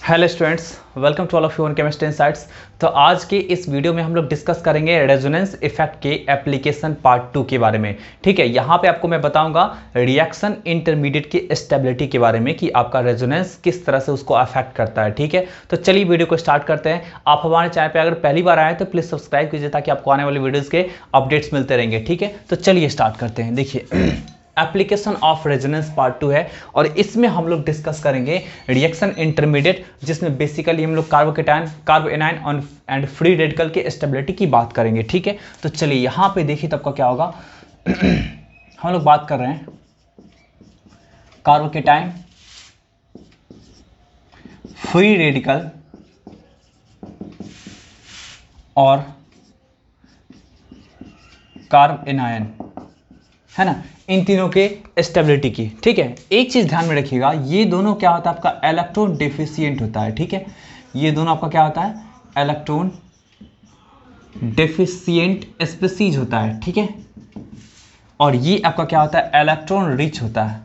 Hello students, welcome to all of you on chemistry insights. तो आज के इस वीडियो में हम लोग डिस्कस करेंगे रेजोनेंस इफेक्ट के एप्लीकेशन पार्ट 2 के बारे में। ठीक है, यहाँ पे आपको मैं बताऊंगा रिएक्शन इंटरमीडिएट की स्टेबिलिटी के बारे में कि आपका रेजोनेंस किस तरह से उसको अफेक्ट करता है। ठीक है, तो चलिए वीडियो को स्टार्ट करते हैं। आप हमारे चैनल पर अगर पहली बार आए तो प्लीज़ सब्सक्राइब कीजिए ताकि आपको आने वाले वीडियोज़ के अपडेट्स मिलते रहेंगे। ठीक है, तो चलिए स्टार्ट करते हैं। देखिए एप्लीकेशन ऑफ रेजोनेंस पार्ट 2 है और इसमें हम लोग डिस्कस करेंगे रिएक्शन इंटरमीडिएट, जिसमें बेसिकली हम लोग carbocation, कार्बो anion and free radical के स्टेबिलिटी की बात करेंगे। ठीक है, तो चलिए यहाँ पे देखिए तब का क्या होगा। हम लोग बात कर रहे हैं कार्बोकेटायन, फ्री रेडिकल और कार्बो एनायन, है ना, इन तीनों के स्टेबिलिटी की। ठीक है, एक चीज ध्यान में रखिएगा, ये दोनों क्या होता है आपका इलेक्ट्रॉन डेफिशिएंट होता है। ठीक है, ये दोनों आपका क्या होता है इलेक्ट्रॉन डेफिशिएंट स्पीसीज होता है। ठीक है, और ये आपका क्या होता है इलेक्ट्रॉन रिच होता है,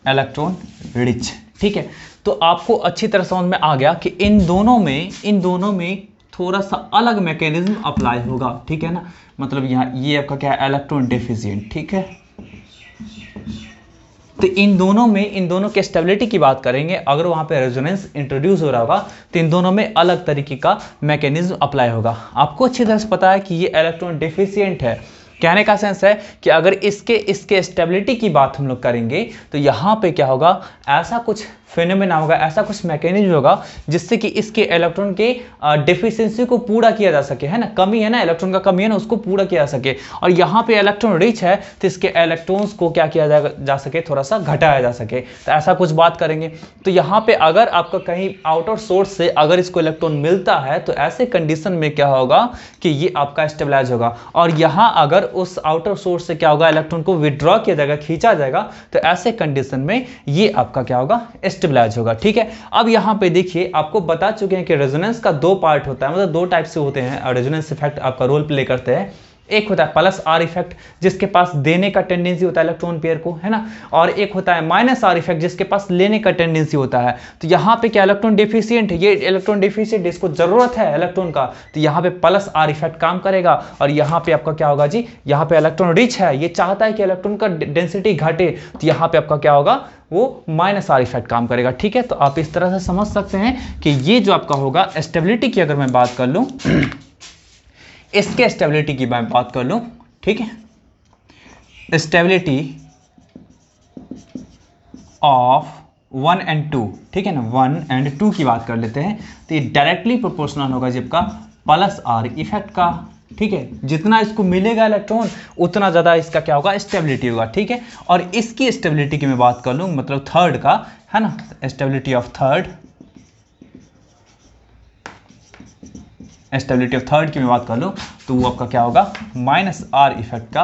इलेक्ट्रॉन रिच। ठीक है, तो आपको अच्छी तरह समझ में आ गया कि इन दोनों में थोड़ा सा अलग मैकेनिज्म अप्लाई होगा। ठीक है ना, मतलब यहाँ ये आपका क्या है इलेक्ट्रॉन डेफिशिएंट। ठीक है, तो इन दोनों के स्टेबिलिटी की बात करेंगे। अगर वहां पे रेजोनेंस इंट्रोड्यूस हो रहा होगा तो इन दोनों में अलग तरीके का मैकेनिज्म अप्लाई होगा। आपको अच्छी तरह से पता है कि ये इलेक्ट्रॉन डेफिशिएंट है। कहने का सेंस है कि अगर इसके स्टेबिलिटी की बात हम लोग करेंगे तो यहाँ पे क्या होगा, ऐसा कुछ फिनोमेना होगा, ऐसा कुछ मैकेनिज्म होगा जिससे कि इसके इलेक्ट्रॉन के डेफिशिएंसी को पूरा किया जा सके, है ना, कमी है ना, इलेक्ट्रॉन का कमी है ना, उसको पूरा किया जा सके। और यहाँ पे इलेक्ट्रॉन रिच है तो इसके इलेक्ट्रॉन्स को क्या किया जा सके, थोड़ा सा घटाया जा सके। तो ऐसा कुछ बात करेंगे। तो यहाँ पे अगर आपका कहीं आउटर सोर्स से अगर इसको इलेक्ट्रॉन मिलता है तो ऐसे कंडीशन में क्या होगा कि ये आपका स्टेबलाइज होगा। और यहाँ अगर उस आउटर सोर्स से क्या होगा, इलेक्ट्रॉन को विड्रॉ किया जाएगा, खींचा जाएगा, तो ऐसे कंडीशन में ये आपका क्या होगा, स्टेबलाइज होगा। ठीक है, अब यहाँ पे देखिए आपको बता चुके हैं कि रेजोनेंस का दो पार्ट होता है, मतलब दो टाइप से होते हैं रेजोनेंस इफेक्ट आपका रोल प्ले करते हैं। एक होता है प्लस आर इफेक्ट जिसके पास देने का टेंडेंसी होता है इलेक्ट्रॉन पेयर को, है ना, और एक होता है माइनस आर इफेक्ट जिसके पास लेने का टेंडेंसी होता है। तो यहाँ पे क्या इलेक्ट्रॉन डेफिशिएंट है, ये इलेक्ट्रॉन डेफिशिएंट, इसको जरूरत है इलेक्ट्रॉन का, तो यहाँ पे प्लस आर इफेक्ट काम करेगा। और यहाँ पे आपका क्या होगा जी, यहाँ पे इलेक्ट्रॉन रिच है, ये चाहता है कि इलेक्ट्रॉन का डेंसिटी घटे, तो यहाँ पे आपका क्या होगा, वो माइनस आर इफेक्ट काम करेगा। ठीक है, तो आप इस तरह से समझ सकते हैं कि ये जो आपका होगा स्टेबिलिटी की अगर मैं बात कर लूं, इसके स्टेबिलिटी की मैं बात कर लूं, ठीक है, स्टेबिलिटी ऑफ 1 and 2, ठीक है ना, 1 and 2 की बात कर लेते हैं। तो ये डायरेक्टली प्रोपोर्शनल होगा जी आपका प्लस आर इफेक्ट का। ठीक है, जितना इसको मिलेगा इलेक्ट्रॉन उतना ज़्यादा इसका क्या होगा, स्टेबिलिटी होगा। ठीक है, और इसकी स्टेबिलिटी की मैं बात कर लूँ, मतलब थर्ड का, है ना, stability of third, stability of third की मैं बात कर लूँ तो वो आपका क्या होगा, माइनस आर इफेक्ट का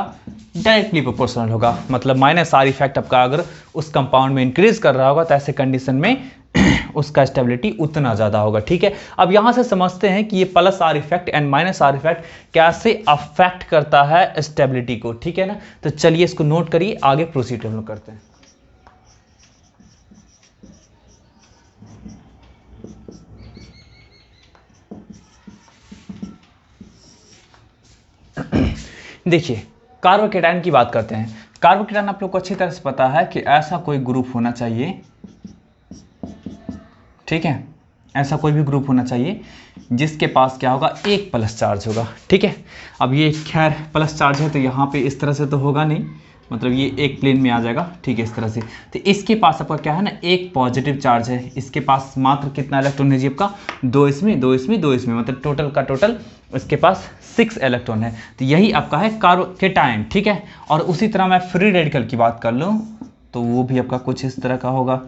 डायरेक्टली प्रोपोर्शनल होगा। मतलब माइनस आर इफेक्ट आपका अगर उस कंपाउंड में इंक्रीज कर रहा होगा तो ऐसे कंडीशन में उसका स्टेबिलिटी उतना ज़्यादा होगा। ठीक है, अब यहाँ से समझते हैं कि ये plus are effect and minus are effect कैसे अफेक्ट करता है स्टेबिलिटी को। ठीक है ना, तो चलिए इसको नोट करिए, आगे प्रोसीड हम लोग करते हैं। देखिए कार्बोकेटायन की बात करते हैं। कार्बोकेटायन आप लोग को अच्छी तरह से पता है कि ऐसा कोई ग्रुप होना चाहिए, ठीक है, ऐसा कोई भी ग्रुप होना चाहिए जिसके पास क्या होगा, एक प्लस चार्ज होगा। ठीक है, अब ये खैर प्लस चार्ज है तो यहाँ पे इस तरह से तो होगा नहीं, मतलब ये एक प्लेन में आ जाएगा। ठीक है, इस तरह से। तो इसके पास आपका क्या है ना, एक पॉजिटिव चार्ज है, इसके पास मात्र कितना इलेक्ट्रॉन है जी आपका, 2 इसमें 2 इसमें 2 इसमें, मतलब टोटल का टोटल इसके पास 6 इलेक्ट्रॉन है। तो यही आपका है कार्बोकेटायन। ठीक है, और उसी तरह मैं फ्री रेडिकल की बात कर लूँ तो वो भी आपका कुछ इस तरह का होगा।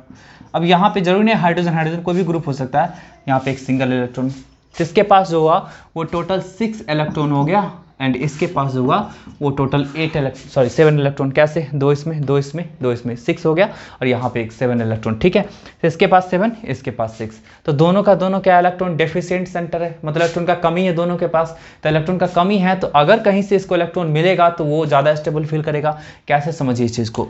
अब यहाँ पे जरूरी नहीं हाइड्रोजन कोई भी ग्रुप हो सकता है, यहाँ पे एक सिंगल इलेक्ट्रॉन, तो इसके पास जो हुआ वो टोटल 6 इलेक्ट्रॉन हो गया एंड इसके पास जो हुआ वो टोटल 7 इलेक्ट्रॉन। कैसे, 2 इसमें 2 इसमें 2 इसमें 6 हो गया, और यहाँ पे एक 7 इलेक्ट्रॉन। ठीक है, तो इसके पास 7, इसके पास 6, तो दोनों का दोनों क्या इलेक्ट्रॉन डेफिशिएंट सेंटर है, मतलब इलेक्ट्रॉन का कमी है दोनों के पास। तो इलेक्ट्रॉन का कमी है तो अगर कहीं से इसको इलेक्ट्रॉन मिलेगा तो वो ज़्यादा स्टेबल फील करेगा। कैसे, समझिए इस चीज़ को।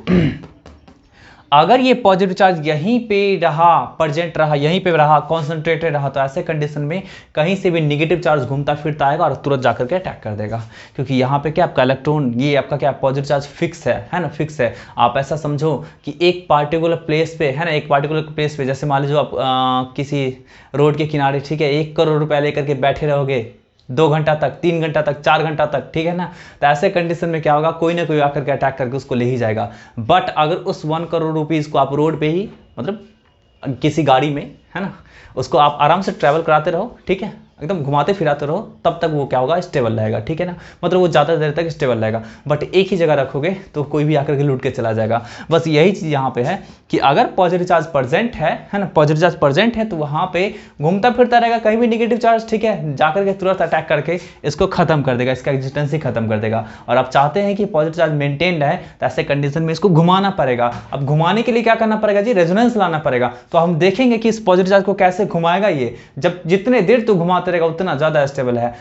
अगर ये पॉजिटिव चार्ज यहीं पे रहा, प्रेजेंट रहा, यहीं पे रहा, कॉन्सेंट्रेटेड रहा, तो ऐसे कंडीशन में कहीं से भी निगेटिव चार्ज घूमता फिरता आएगा और तुरंत जाकर के अटैक कर देगा। क्योंकि यहाँ पे क्या आपका इलेक्ट्रॉन, ये आपका क्या पॉजिटिव चार्ज फिक्स है ना, फिक्स है। आप ऐसा समझो कि एक पार्टिकुलर प्लेस पे है ना, एक पार्टिकुलर प्लेस पे जैसे मान लीजिए आप किसी रोड के किनारे, ठीक है, 1 करोड़ रुपया लेकर के बैठे रहोगे 2 घंटा तक, 3 घंटा तक, 4 घंटा तक, ठीक है ना, तो ऐसे कंडीशन में क्या होगा, कोई ना कोई आकर के अटैक करके उसको ले ही जाएगा। बट अगर उस 1 करोड़ रुपीज़ को आप रोड पे ही, मतलब किसी गाड़ी में, है ना, उसको आप आराम से ट्रैवल कराते रहो, ठीक है, एकदम घुमाते फिराते रहो, तब तक वो क्या होगा, स्टेबल रहेगा, ठीक है ना, मतलब वो ज़्यादा देर तक स्टेबल रहेगा। बट एक ही जगह रखोगे तो कोई भी आकर के लूट के चला जाएगा। बस यही चीज़ यहाँ पे है कि अगर पॉजिटिव चार्ज प्रेजेंट है ना, पॉजिटिव चार्ज प्रेजेंट है, तो वहाँ पे घूमता फिरता रहेगा, कहीं भी निगेटिव चार्ज, ठीक है, जाकर के तुरंत अटैक करके इसको खत्म कर देगा, इसका एग्जिस्टेंस ही खत्म कर देगा। और आप चाहते हैं कि पॉजिटिव चार्ज मेंटेन्ड है, तो ऐसे कंडीशन में इसको घुमाना पड़ेगा। अब घुमाने के लिए क्या करना पड़ेगा जी, रेजोनेंस लाना पड़ेगा। तो हम देखेंगे कि इस पॉजिटिव चार्ज को कैसे घुमाएगा ये। जब जितने देर तो घुमाते रहेगा उतना ज़्यादा स्टेबल है।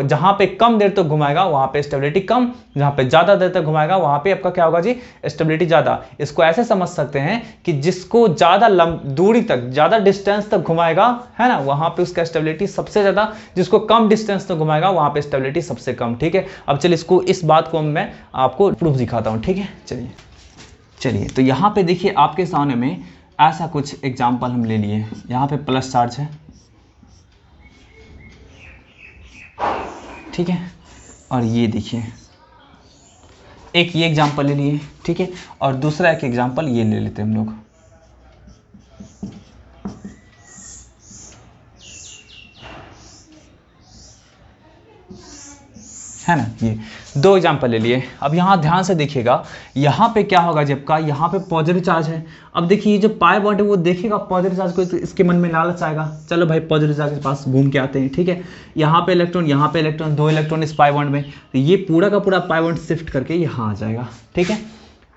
जहां पे कम देर तक घुमाएगा वहां पे स्टेबिलिटी कम, जहां पे ज्यादा देर तक घुमाएगा वहां पे आपका क्या होगा जी, स्टेबिलिटी ज्यादा। इसको ऐसे समझ सकते हैं कि जिसको ज्यादा दूरी तक, ज्यादा डिस्टेंस तक घुमाएगा, है ना, वहां पे उसका स्टेबिलिटी सबसे ज्यादा, जिसको कम डिस्टेंस तक घुमाएगा वहां पे स्टेबिलिटी सबसे कम, ठीक है। अब चलिए इसको, इस बात को मैं आपको प्रूफ दिखाता हूं, ठीक है। चलिए तो यहां पे देखिए आपके सामने में ऐसा कुछ एग्जाम्पल हम ले लिए। यहाँ पे प्लस चार्ज है, ठीक है, और ये देखिए एक ये एग्जांपल ले लिए, ठीक है, और दूसरा एक एग्जांपल ये ले लेते हैं हम लोग। है ना, ये 2 एग्जाम्पल ले लिए। अब यहाँ ध्यान से देखिएगा, यहाँ पे क्या होगा, जबकि यहाँ पे पॉजिटिव चार्ज है। अब देखिए ये जो पाई बॉन्ड है वो देखेगा पॉजिटिव चार्ज को, तो इसके मन में लालच आएगा, चलो भाई पॉजिटिव चार्ज के पास घूम के आते हैं, ठीक है। यहाँ पे इलेक्ट्रॉन, यहाँ पे इलेक्ट्रॉन, 2 इलेक्ट्रॉन इस पाई बॉन्ड में, तो ये पूरा का पूरा पाई बॉन्ड शिफ्ट करके यहाँ आ जाएगा, ठीक है,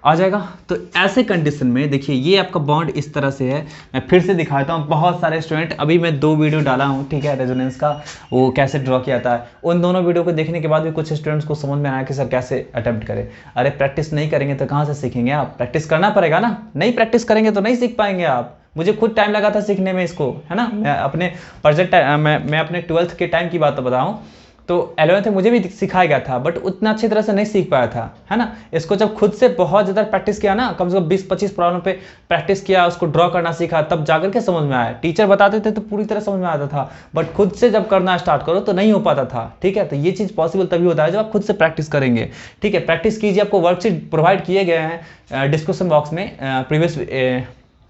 आ जाएगा। तो ऐसे कंडीशन में देखिए ये आपका बॉन्ड इस तरह से है। मैं फिर से दिखाता हूँ, बहुत सारे स्टूडेंट, अभी मैं 2 वीडियो डाला हूँ, ठीक है, रेजोनेंस का, वो कैसे ड्रॉ किया था। उन दोनों वीडियो को देखने के बाद भी कुछ स्टूडेंट्स को समझ में आया कि सर कैसे अटेम्प्ट करें। अरे प्रैक्टिस नहीं करेंगे तो कहाँ से सीखेंगे आप, प्रैक्टिस करना पड़ेगा ना, नहीं प्रैक्टिस करेंगे तो नहीं सीख पाएंगे आप। मुझे खुद टाइम लगा था सीखने में इसको, है ना, मैं अपने प्रोजेक्ट, मैं अपने 12th के टाइम की बात बताऊँ तो 11th में मुझे भी सिखाया गया था, बट उतना अच्छी तरह से नहीं सीख पाया था, है ना। इसको जब खुद से बहुत ज़्यादा प्रैक्टिस किया ना, कम से कम 20-25 प्रॉब्लम पे प्रैक्टिस किया, उसको ड्रॉ करना सीखा, तब जाकर के समझ में आया। टीचर बताते थे तो पूरी तरह समझ में आता था, बट खुद से जब करना स्टार्ट करो तो नहीं हो पाता था, ठीक है। तो ये चीज़ पॉसिबल तभी होता है जब आप खुद से प्रैक्टिस करेंगे, ठीक है। प्रैक्टिस कीजिए, आपको वर्कशीट प्रोवाइड किए गए हैं डिस्क्रिप्शन बॉक्स में प्रीवियस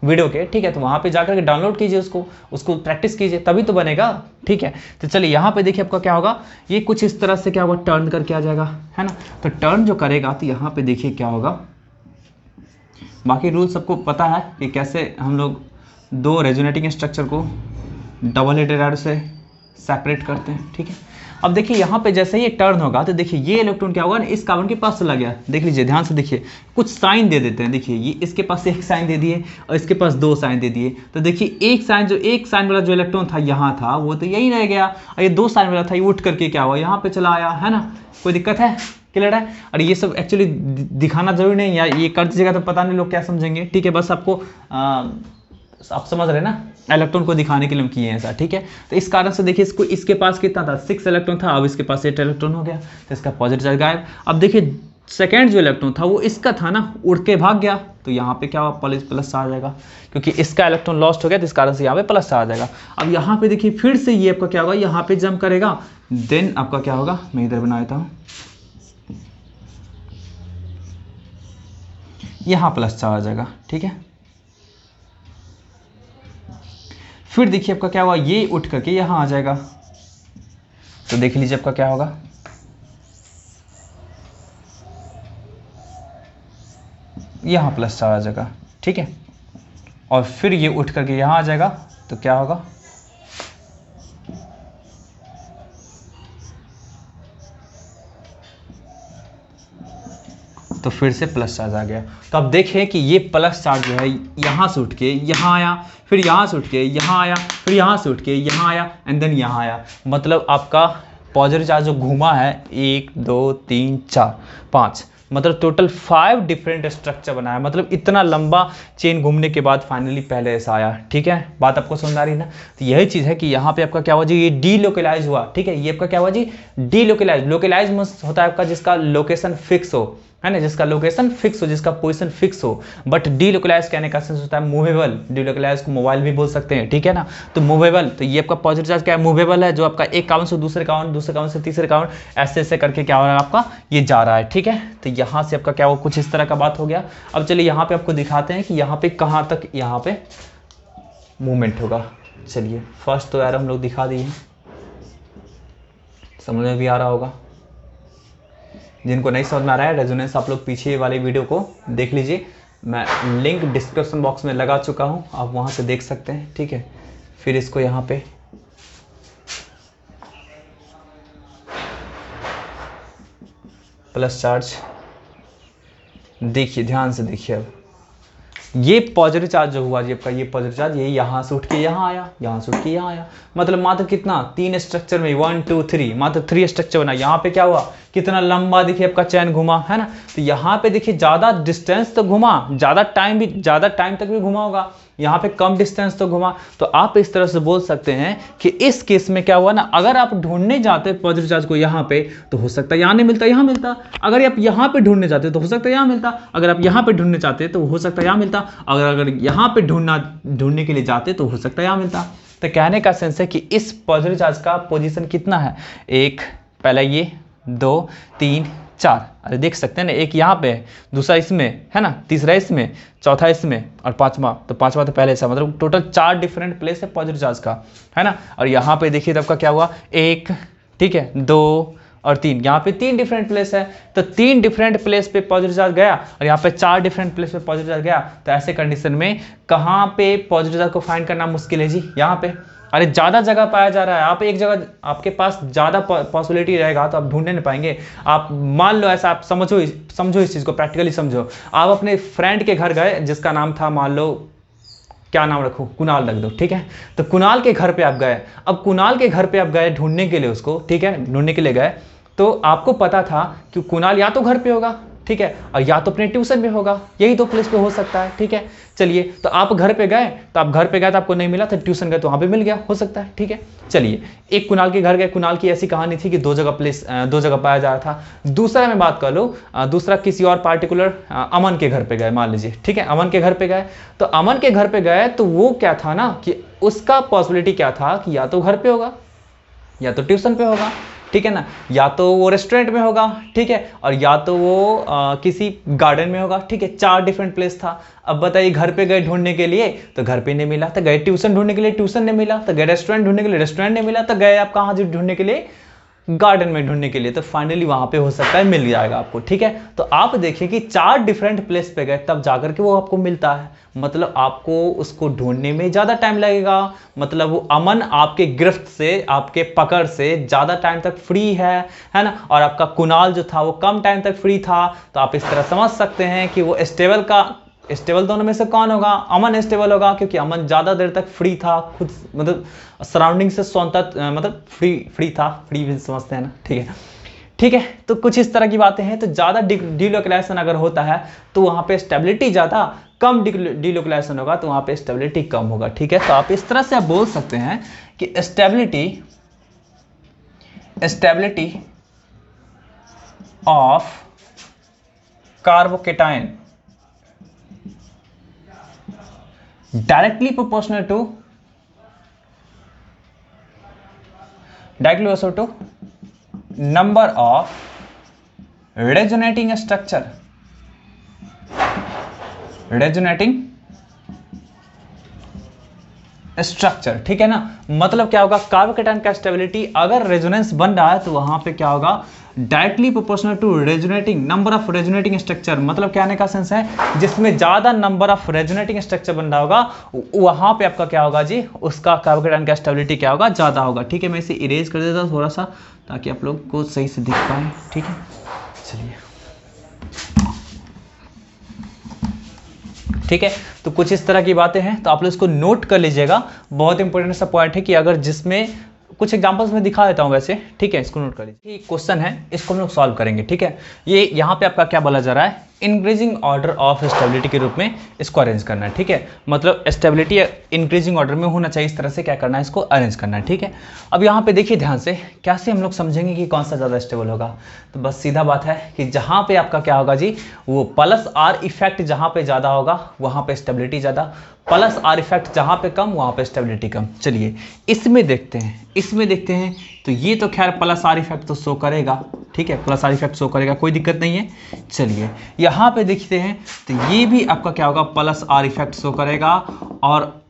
वीडियो के, ठीक है, तो वहाँ पे जाकर के डाउनलोड कीजिए, उसको प्रैक्टिस कीजिए, तभी तो बनेगा, ठीक है। तो चलिए यहाँ पे देखिए आपका क्या होगा, ये कुछ इस तरह से क्या होगा, टर्न करके आ जाएगा, है ना। तो टर्न जो करेगा तो यहाँ पे देखिए क्या होगा, बाकी रूल सबको पता है कि कैसे हम लोग 2 रेजोनेटिंग स्ट्रक्चर को डबल हेडेड एरो से सेपरेट करते हैं, ठीक है। अब देखिए यहाँ पे जैसे ये टर्न होगा तो देखिए ये इलेक्ट्रॉन क्या होगा, इस कार्बन के पास चला गया। देख लीजिए, ध्यान से देखिए, कुछ साइन दे देते हैं। देखिए ये इसके पास 1 साइन दे दिए और इसके पास 2 साइन दे दिए। तो देखिए एक साइन वाला जो इलेक्ट्रॉन था यहाँ था, वो तो यही रह गया, और ये 2 साइन वाला था, ये उठ करके क्या हुआ, यहाँ पे चला आया, है ना। कोई दिक्कत है, क्लियर है। और ये सब एक्चुअली दिखाना जरूरी नहीं, या ये कर दीजिएगा तो पता नहीं लोग क्या समझेंगे, ठीक है। बस आपको आप समझ रहे हैं ना, इलेक्ट्रॉन को दिखाने के लिए हम किए हैं ऐसा, ठीक है। तो इस कारण से देखिए इसको, इसके पास कितना था, 6 इलेक्ट्रॉन था, अब इसके पास 8 इलेक्ट्रॉन हो गया, तो इसका पॉजिटिव चार्ज गायब। अब देखिए सेकेंड जो इलेक्ट्रॉन था वो इसका था ना, उड़ के भाग गया, तो यहाँ पे क्या हुआ, प्लस आ जाएगा, क्योंकि इसका इलेक्ट्रॉन लॉस्ट हो गया, तो इस कारण से यहाँ पे प्लस आ जाएगा। अब यहाँ पे देखिए फिर से ये आपका क्या होगा, यहाँ पे जंप करेगा, देन आपका क्या होगा, मैं इधर बना देता हूँ, यहाँ प्लस आ जाएगा, ठीक है। फिर देखिए आपका क्या हुआ, ये उठ करके यहाँ आ जाएगा, तो देख लीजिए आपका क्या होगा, यहाँ प्लस आ जाएगा, ठीक है। और फिर ये उठ करके यहाँ आ जाएगा, तो क्या होगा, तो फिर से प्लस चार्ज आ गया। तो अब देखें कि ये प्लस चार्ज जो है यहाँ से उठ के यहाँ आया, फिर यहाँ से उठ के यहाँ आया, फिर यहाँ से उठ के यहाँ आया, एंड देन यहाँ आया। मतलब आपका पॉजिटिव चार्ज जो घूमा है 1 2 3 4 5, मतलब टोटल 5 डिफरेंट स्ट्रक्चर बनाया, मतलब इतना लंबा चेन घूमने के बाद फाइनली पहले ऐसा आया। ठीक है, बात आपको समझ आ रही है ना। तो यही चीज़ है कि यहाँ पे आपका क्या हुआ जी, ये डीलोकलाइज हुआ। ठीक है, ये आपका क्या हुआ जी, डीलोकलाइज। लोकलाइज होता है आपका जिसका लोकेशन फिक्स हो, है ना, जिसका लोकेशन फिक्स हो, जिसका पोजीशन फिक्स हो। बट डीलोकलाइज कहने का सेंस होता है मूवेबल। डीलोकलाइज को मोबाइल भी बोल सकते हैं, ठीक है ना। तो मूवेबल, तो ये आपका पॉजिटिव चार्ज क्या है, मूवेबल है, जो आपका एक काउंट से दूसरे काउंट, दूसरे काउंट से तीसरे काउंट, ऐसे ऐसे करके क्या हो रहा है आपका, ये जा रहा है। ठीक है, तो यहाँ से आपका क्या हो, कुछ इस तरह का बात हो गया। अब चलिए यहाँ पे आपको दिखाते हैं कि यहाँ पे कहाँ तक यहाँ पे मूवमेंट होगा। चलिए फर्स्ट तो यार हम लोग दिखा दिए, समझ में भी आ रहा होगा। जिनको नहीं समझ में आ रहा है रेजोनेंस, आप लोग पीछे वाले वीडियो को देख लीजिए, मैं लिंक डिस्क्रिप्शन बॉक्स में लगा चुका हूँ, आप वहाँ से देख सकते हैं। ठीक है, फिर इसको यहाँ पे प्लस चार्ज देखिए, ध्यान से देखिए। अब ये पॉजिटिव चार्ज जो हुआ जी आपका, ये पॉजिटिव चार्ज ये यहाँ से उठ के यहाँ आया, यहाँ से उठ के यहाँ आया, मतलब मात्र कितना, 3 स्ट्रक्चर में 1 2 3, मात्र 3 स्ट्रक्चर बना। यहाँ पे क्या हुआ, कितना लंबा देखिए आपका चैन घुमा, है ना। तो यहाँ पे देखिए ज़्यादा डिस्टेंस तो घुमा, ज़्यादा टाइम तक भी घुमा होगा, यहाँ पे कम डिस्टेंस तो घुमा। तो आप इस तरह से बोल सकते हैं कि इस केस में क्या हुआ ना, अगर आप ढूंढने जाते पॉजिटिव चार्ज को यहाँ पे, तो हो सकता है यहाँ नहीं मिलता, यहाँ मिलता। अगर आप यहाँ पे ढूंढने जाते तो हो सकता है यहाँ मिलता। अगर आप यहाँ पे ढूंढने चाहते तो हो सकता है यहाँ मिलता। अगर यहाँ पे ढूंढने के लिए जाते तो हो सकता है यहाँ मिलता। तो कहने का सेंस है कि इस पॉजिटिव चार्ज का पोजीशन कितना है, एक, पहला ये, 2 3 4, अरे देख सकते हैं ना, एक यहाँ पे है, दूसरा इसमें है ना, तीसरा इसमें, चौथा इसमें, और पांचवा तो पहले ऐसा, मतलब टोटल 4 डिफरेंट प्लेस है पॉजिटिव चार्ज का, है ना। और यहाँ पे देखिए तब का क्या हुआ, 1, ठीक है, 2 और 3, यहाँ पे 3 डिफरेंट प्लेस है। तो 3 डिफरेंट प्लेस पे पॉजिटिव चार्ज गया और यहाँ पे 4 डिफरेंट प्लेस पे पॉजिटिव चार्ज गया। तो ऐसे कंडीशन में कहाँ पे पॉजिटिव चार्ज को फाइंड करना मुश्किल है जी, यहाँ पे। अरे ज़्यादा जगह पाया जा रहा है, आप एक जगह, आपके पास ज़्यादा पॉसिबिलिटी रहेगा तो आप ढूंढने नहीं पाएंगे। आप मान लो ऐसा, आप समझो इस चीज़ को, प्रैक्टिकली समझो। आप अपने फ्रेंड के घर गए जिसका नाम था, मान लो क्या नाम रखो, कुणाल रख दो, ठीक है। तो कुणाल के घर पे आप गए, अब कुणाल के घर पे आप गए ढूंढने के लिए उसको, ठीक है, ढूंढने के लिए गए, तो आपको पता था कि कुणाल या तो घर पे होगा, ठीक है, और या तो अपने ट्यूशन में होगा, यही 2 प्लेस पे हो सकता है, ठीक है। चलिए, तो आप घर पे गए, तो आप घर पे गए तो आपको नहीं मिला, तो ट्यूशन गए तो वहाँ पे मिल गया, हो सकता है, ठीक है। चलिए, एक कुणाल के घर गए, कुणाल की ऐसी कहानी थी कि 2 जगह पाया जा रहा था। दूसरा मैं बात कर लूँ, दूसरा किसी और पार्टिकुलर अमन के घर पे गए, मान लीजिए, ठीक है, अमन के घर पे गए। तो अमन के घर पे गए तो वो क्या था ना कि उसका पॉसिबिलिटी क्या था कि या तो घर पे होगा या तो ट्यूशन पे होगा, ठीक है ना, या तो वो रेस्टोरेंट में होगा, ठीक है, और या तो वो किसी गार्डन में होगा, ठीक है। 4 डिफरेंट प्लेस था। अब बताइए, घर पे गए ढूंढने के लिए तो घर पे नहीं मिला, तो गए ट्यूशन ढूंढने के लिए, ट्यूशन नहीं मिला, तो गए रेस्टोरेंट ढूंढने के लिए, रेस्टोरेंट नहीं मिला, तो गए आप कहाँ ढूंढने के लिए, गार्डन में ढूंढने के लिए, तो फाइनली वहां पे हो सकता है मिल जाएगा आपको, ठीक है। तो आप देखिए कि 4 डिफरेंट प्लेस पे गए तब जाकर के वो आपको मिलता है, मतलब आपको उसको ढूंढने में ज्यादा टाइम लगेगा, मतलब वो अमन आपके गिरफ्त से, आपके पकड़ से ज्यादा टाइम तक फ्री है ना। और आपका कुणाल जो था वो कम टाइम तक फ्री था। तो आप इस तरह समझ सकते हैं कि वो स्टेबल दोनों में से कौन होगा, अमन स्टेबल होगा, क्योंकि अमन ज्यादा देर तक फ्री था, खुद मतलब सराउंडिंग से मतलब फ्री था, फ्री भी समझते हैं ना, ठीक है। तो कुछ इस तरह की बातें हैं। तो ज़्यादा डीलोकलाइजेशन अगर होता है तो वहाँ पे स्टेबिलिटी ज़्यादा, कम डीलोकलाइजेशन होगा तो वहाँ पे स्टेबिलिटी कम होगा, ठीक है। तो आप इस तरह से आप बोल सकते हैं कि stability of carbocation directly proportional to number of resonating structure, ठीक है ना। मतलब क्या होगा, कार्बोकेटाइन का स्टेबिलिटी अगर रेजोनेंस बन रहा है तो वहां पे क्या होगा, directly proportional to resonating number of resonating structure. मतलब कहने का सेंस है जिसमें ज्यादा नंबर ऑफ रेजोनेटिंग स्ट्रक्चर बन रहा होगा वहां पे आपका क्या होगा जी, उसका कार्बोकेटाइन का स्टेबिलिटी क्या होगा, ज्यादा होगा, ठीक है। मैं इसे इरेज कर देता हूं थोड़ा सा ताकि आप लोग को सही से दिख पाए, ठीक है। चलिए, ठीक है। तो कुछ इस तरह की बातें हैं, तो आप लोग इसको नोट कर लीजिएगा। बहुत इंपॉर्टेंट सा पॉइंट है कि अगर जिसमें कुछ एग्जांपल्स में दिखा देता हूँ वैसे, ठीक है, इसको नोट कर लीजिए। क्वेश्चन है, इसको हम लोग सॉल्व करेंगे, ठीक है। ये यहाँ पे आपका क्या बोला जा रहा है, इंक्रीजिंग ऑर्डर ऑफ स्टेबिलिटी के रूप में इसको अरेंज करना है, ठीक है। मतलब स्टेबिलिटी इंक्रीजिंग ऑर्डर में होना चाहिए, इस तरह से क्या करना है, इसको अरेंज करना है, ठीक है। अब यहाँ पे देखिए ध्यान से, कैसे हम लोग समझेंगे कि कौन सा ज़्यादा स्टेबल होगा। तो बस सीधा बात है कि जहाँ पे आपका क्या होगा जी, वो प्लस आर इफेक्ट जहाँ पे ज़्यादा होगा वहाँ पे स्टेबिलिटी ज़्यादा, प्लस आर इफेक्ट जहाँ पे कम वहाँ पे स्टेबिलिटी कम। चलिए इसमें देखते हैं, तो ये तो खैर प्लस आर इफेक्ट तो शो करेगा, ठीक है, प्लस आर इफेक्ट शो करेगा, कोई दिक्कत नहीं है। चलिए यहाँ पे देखते हैं, तो ये भी आपका क्या होगा, प्लस आर इफेक्ट शो करेगा। और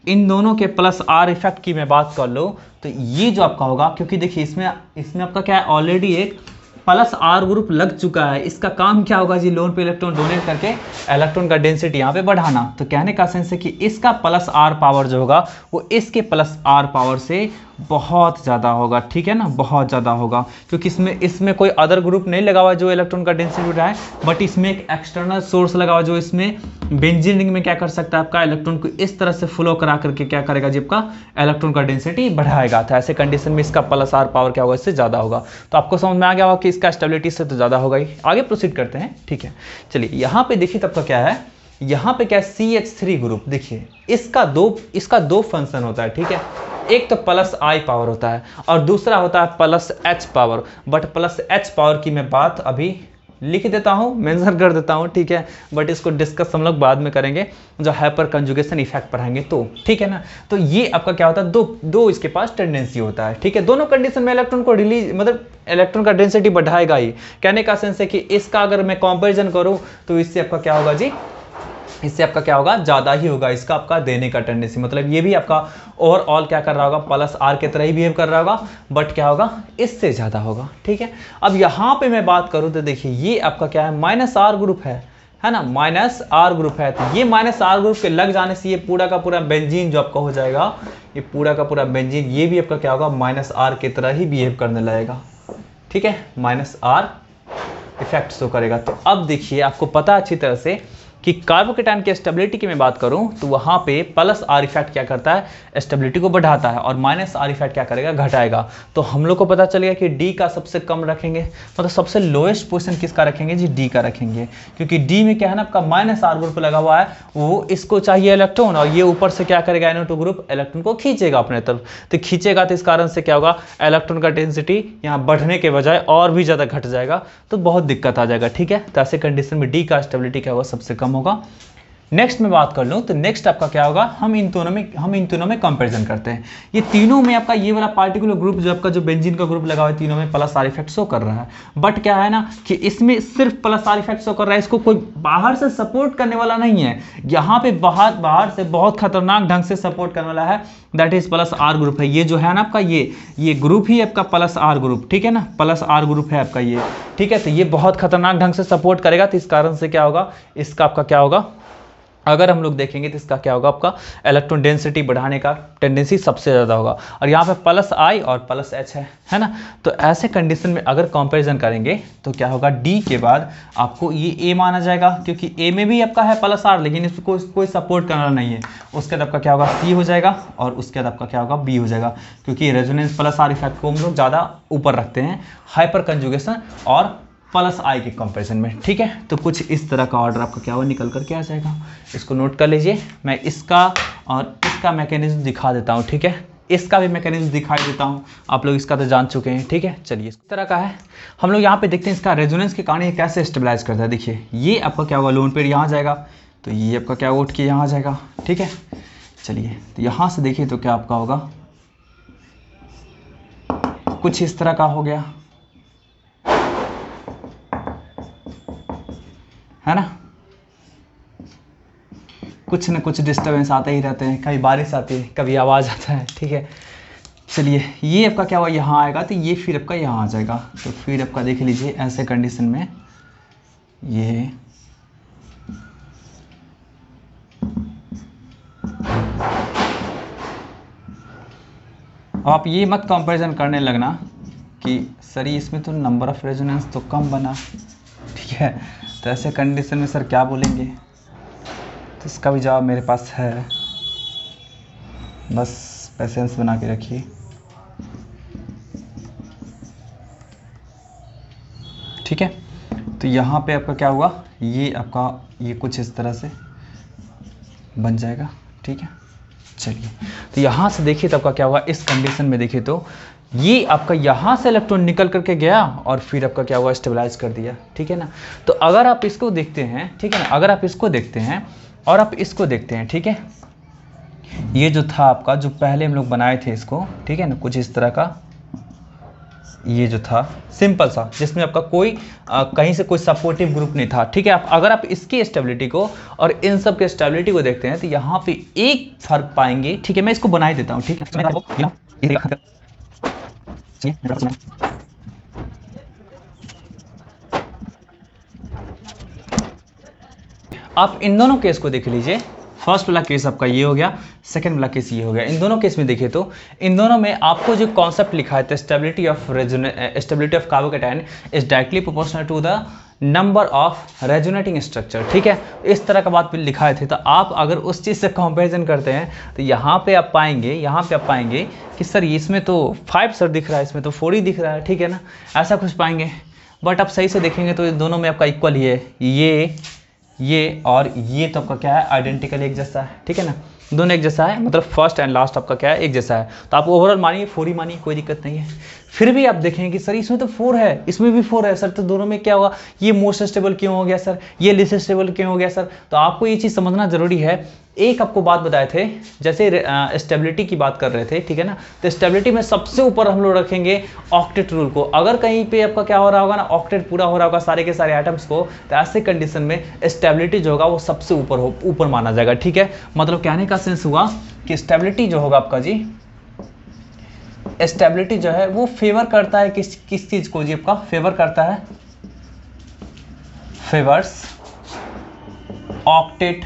इन दोनों के प्लस आर इफेक्ट की मैं बात कर लूँ तो ये जो आपका होगा, क्योंकि देखिए इसमें आपका क्या है, ऑलरेडी एक प्लस आर ग्रुप लग चुका है। इसका काम क्या होगा जी, लोन पे इलेक्ट्रॉन डोनेट करके इलेक्ट्रॉन का डेंसिटी यहाँ पे बढ़ाना। तो कहने का सेंस है कि इसका प्लस आर पावर जो होगा वो इसके प्लस आर पावर से बहुत ज़्यादा होगा, ठीक है ना, बहुत ज़्यादा होगा, क्योंकि इसमें कोई अदर ग्रुप नहीं लगा हुआ जो इलेक्ट्रॉन का डेंसिटी बढ़ाए, बट इसमें एक एक्सटर्नल सोर्स लगा हुआ जो इसमें बेंजीन रिंग में क्या कर सकता है, आपका इलेक्ट्रॉन को इस तरह से फ्लो करा करके क्या करेगा जी, आपका इलेक्ट्रॉन का डेंसिटी बढ़ाएगा। तो ऐसे कंडीशन में इसका प्लस आर पावर क्या होगा, इससे ज़्यादा होगा। तो आपको समझ में आ गया होगा कि इसका स्टेबिलिटी से तो ज़्यादा होगा ही। आगे प्रोसीड करते हैं, ठीक है। चलिए यहाँ पे देखिए तब का क्या है, यहाँ पे क्या है, CH3 ग्रुप। देखिए इसका दो फंक्शन होता है, ठीक है। एक तो प्लस आई पावर होता है और दूसरा होता है plus H power. But plus H power की मैं बात अभी लिख देता हूँ, मेंशन कर देता हूँ, ठीक है। बट इसको डिस्कस हम लोग बाद में करेंगे जो हाइपर कंजुगेशन इफेक्ट पढ़ाएंगे, तो ठीक है ना। तो ये आपका क्या होता है, दो इसके पास टेंडेंसी होता है, ठीक है। दोनों कंडीशन में इलेक्ट्रॉन को रिलीज, मतलब इलेक्ट्रॉन का डेंसिटी बढ़ाएगा ही। कहने का सेंस है कि इसका अगर मैं कंपैरिजन करूँ तो इससे आपका क्या होगा जी, इससे आपका क्या होगा, ज़्यादा ही होगा इसका आपका देने का टेंडेंसी। मतलब ये भी आपका ओवरऑल क्या कर रहा होगा, प्लस आर के तरह ही बिहेव कर रहा होगा, बट क्या होगा, इससे ज़्यादा होगा, ठीक है। अब यहाँ पे मैं बात करूँ तो देखिए ये आपका क्या है, माइनस आर ग्रुप है ना, माइनस आर ग्रुप है। तो ये माइनस आर ग्रुप के लग जाने से ये पूरा का पूरा बेंजीन जो आपका हो जाएगा, ये पूरा का पूरा बेंजीन ये भी आपका क्या होगा, माइनस आर के तरह ही बिहेव करने लगेगा, ठीक है। माइनस आर इफेक्ट शो करेगा। तो अब देखिए आपको पता अच्छी तरह से कि कार्बोकेटायन की स्टेबिलिटी की मैं बात करूं तो वहां पे प्लस आर इफेक्ट क्या करता है, स्टेबिलिटी को बढ़ाता है, और माइनस आर इफेक्ट क्या करेगा, घटाएगा। तो हम लोग को पता चलेगा कि डी का सबसे कम रखेंगे, मतलब सबसे लोएस्ट पोजीशन किसका रखेंगे जी, डी का रखेंगे। क्योंकि डी में क्या है ना, आपका माइनस आर ग्रुप लगा हुआ है, वो इसको चाहिए इलेक्ट्रॉन, और ये ऊपर से क्या करेगा, NO2 ग्रुप इलेक्ट्रॉन को खींचेगा अपने तरफ। तो खींचेगा तो इस कारण से क्या होगा, इलेक्ट्रॉन का डेंसिटी यहाँ बढ़ने के बजाय और भी ज़्यादा घट जाएगा, तो बहुत दिक्कत आ जाएगा, ठीक है। तो ऐसे कंडीशन में डी का स्टेबिलिटी क्या होगा, सबसे कम होगा। नेक्स्ट में बात कर लूँ तो नेक्स्ट आपका क्या होगा, हम इन दोनों में कंपैरिजन करते हैं। ये तीनों में आपका ये वाला पार्टिकुलर ग्रुप जो आपका जो बेंजीन का ग्रुप लगा हुआ है, तीनों में प्लस आर इफेक्ट शो कर रहा है। बट क्या है ना कि इसमें सिर्फ प्लस आर इफेक्ट शो कर रहा है, इसको कोई बाहर से सपोर्ट करने वाला नहीं है। यहाँ पे बाहर से बहुत खतरनाक ढंग से सपोर्ट करने वाला है, that is plus R group है। ये जो है ना आपका ये ग्रुप ही आपका प्लस आर ग्रुप, ठीक है ना, प्लस आर ग्रुप है आपका ये, ठीक है। तो ये बहुत खतरनाक ढंग से सपोर्ट करेगा, तो इस कारण से क्या होगा, इसका आपका क्या होगा, अगर हम लोग देखेंगे तो इसका क्या होगा, आपका इलेक्ट्रॉन डेंसिटी बढ़ाने का टेंडेंसी सबसे ज़्यादा होगा। और यहाँ पे प्लस आई और प्लस एच है ना। तो ऐसे कंडीशन में अगर कंपैरिजन करेंगे तो क्या होगा, डी के बाद आपको ये ए माना जाएगा, क्योंकि ए में भी आपका है प्लस आर, लेकिन इसको कोई सपोर्ट करना नहीं है। उसके बाद आपका क्या होगा, सी हो जाएगा, और उसके बाद आपका क्या होगा, बी हो जाएगा, क्योंकि रेजोनेंस प्लस आर इफेक्ट को हम लोग ज़्यादा ऊपर रखते हैं हाइपर कंजुगेशन और प्लस आई के कंपैरिजन में, ठीक है। तो कुछ इस तरह का ऑर्डर आपका क्या हुआ, निकल करके आ जाएगा। इसको नोट कर लीजिए, मैं इसका और इसका मैकेनिज्म दिखा देता हूँ, ठीक है। इसका भी मैकेनिज्म दिखाई देता हूँ, आप लोग इसका तो जान चुके हैं, ठीक है। चलिए इस तरह का है, हम लोग यहाँ पे देखते हैं इसका रेजोनेंस के कारण ये कैसे स्टेबलाइज करता है। देखिए ये आपका क्या होगा, लोन पेयर यहाँ जाएगा, तो ये आपका क्या उठ के यहाँ जाएगा, ठीक है। चलिए तो यहाँ से देखिए तो क्या आपका होगा, कुछ इस तरह का हो गया, है ना। कुछ न कुछ डिस्टर्बेंस आते ही रहते हैं, कभी बारिश आती है, कभी आवाज़ आता है, ठीक है। चलिए ये आपका क्या हुआ, यहाँ आएगा तो ये फिर आपका यहाँ आ जाएगा। तो फिर आपका देख लीजिए ऐसे कंडीशन में ये आप ये मत कंपैरिजन करने लगना कि सर इसमें तो नंबर ऑफ रेजोनेंस तो कम बना, ठीक है। तो ऐसे कंडीशन में सर क्या बोलेंगे, तो इसका भी जवाब मेरे पास है, बस पेशेंस बना के रखिए। ठीक है। तो यहाँ पे आपका क्या हुआ, ये आपका ये कुछ इस तरह से बन जाएगा, ठीक है। चलिए, तो यहाँ से देखिए तो आपका क्या हुआ, इस कंडीशन में देखिए तो ये आपका यहाँ से इलेक्ट्रॉन निकल करके गया और फिर आपका क्या हुआ, स्टेबलाइज कर दिया, ठीक है ना। तो अगर आप इसको देखते हैं, ठीक है ना, अगर आप इसको देखते हैं और आप इसको देखते हैं, ठीक है, ये जो था आपका, जो पहले हम लोग बनाए थे इसको, ठीक है ना, कुछ इस तरह का ये जो था सिंपल सा, जिसमें आपका कोई कहीं से कोई सपोर्टिव ग्रुप नहीं था, ठीक है। आप अगर आप इसकी स्टेबिलिटी को और इन सब के स्टेबिलिटी को देखते हैं तो यहाँ पे एक फर्क पाएंगे, ठीक है। मैं इसको बना ही देता हूँ, ठीक है। आप इन दोनों केस को देख लीजिए, फर्स्ट वाला केस आपका ये हो गया, सेकंड वाला केस ये हो गया। इन दोनों केस में देखिए तो इन दोनों में आपको जो कॉन्सेप्ट लिखा है, stability of carbocation is directly proportional to the number of resonating structure, ठीक है। इस तरह का बात लिखा थे। तो आप अगर उस चीज़ से कंपैरिजन करते हैं तो यहाँ पे आप पाएंगे कि सर इसमें तो 5 सर दिख रहा है, इसमें तो 4 ही दिख रहा है, ठीक है ना, ऐसा कुछ पाएंगे। बट आप सही से देखेंगे तो दोनों में आपका इक्वल ही है, ये और ये तो आपका क्या है, आइडेंटिकल एक जैसा है, ठीक है ना, दोनों एक जैसा है, मतलब फर्स्ट एंड लास्ट आपका क्या है, एक जैसा है। तो आप ओवरऑल मानिए 4 ही मानिए, कोई दिक्कत नहीं है। फिर भी आप देखेंगे कि सर इसमें तो 4 है, इसमें भी 4 है सर, तो दोनों में क्या हुआ, ये मोस्ट स्टेबल क्यों हो गया सर, ये लिस्ट स्टेबल क्यों हो गया सर। तो आपको ये चीज़ समझना जरूरी है। एक आपको बात बताए थे, जैसे स्टेबिलिटी की बात कर रहे थे, ठीक है ना, तो स्टेबिलिटी में सबसे ऊपर हम लोग रखेंगे ऑक्टेट रूल को। अगर कहीं पे आपका क्या हो रहा होगा ना, ऑक्टेट पूरा हो रहा होगा सारे के सारे आइटम्स को, तो ऐसे कंडीशन में स्टेबिलिटी जो होगा वो सबसे ऊपर माना जाएगा, ठीक है। मतलब कहने का सेंस हुआ कि स्टेबिलिटी जो होगा आपका जी, स्टेबिलिटी जो है वो फेवर करता है किस चीज को जी, आपका फेवर करता है, फेवर्स ऑक्टेट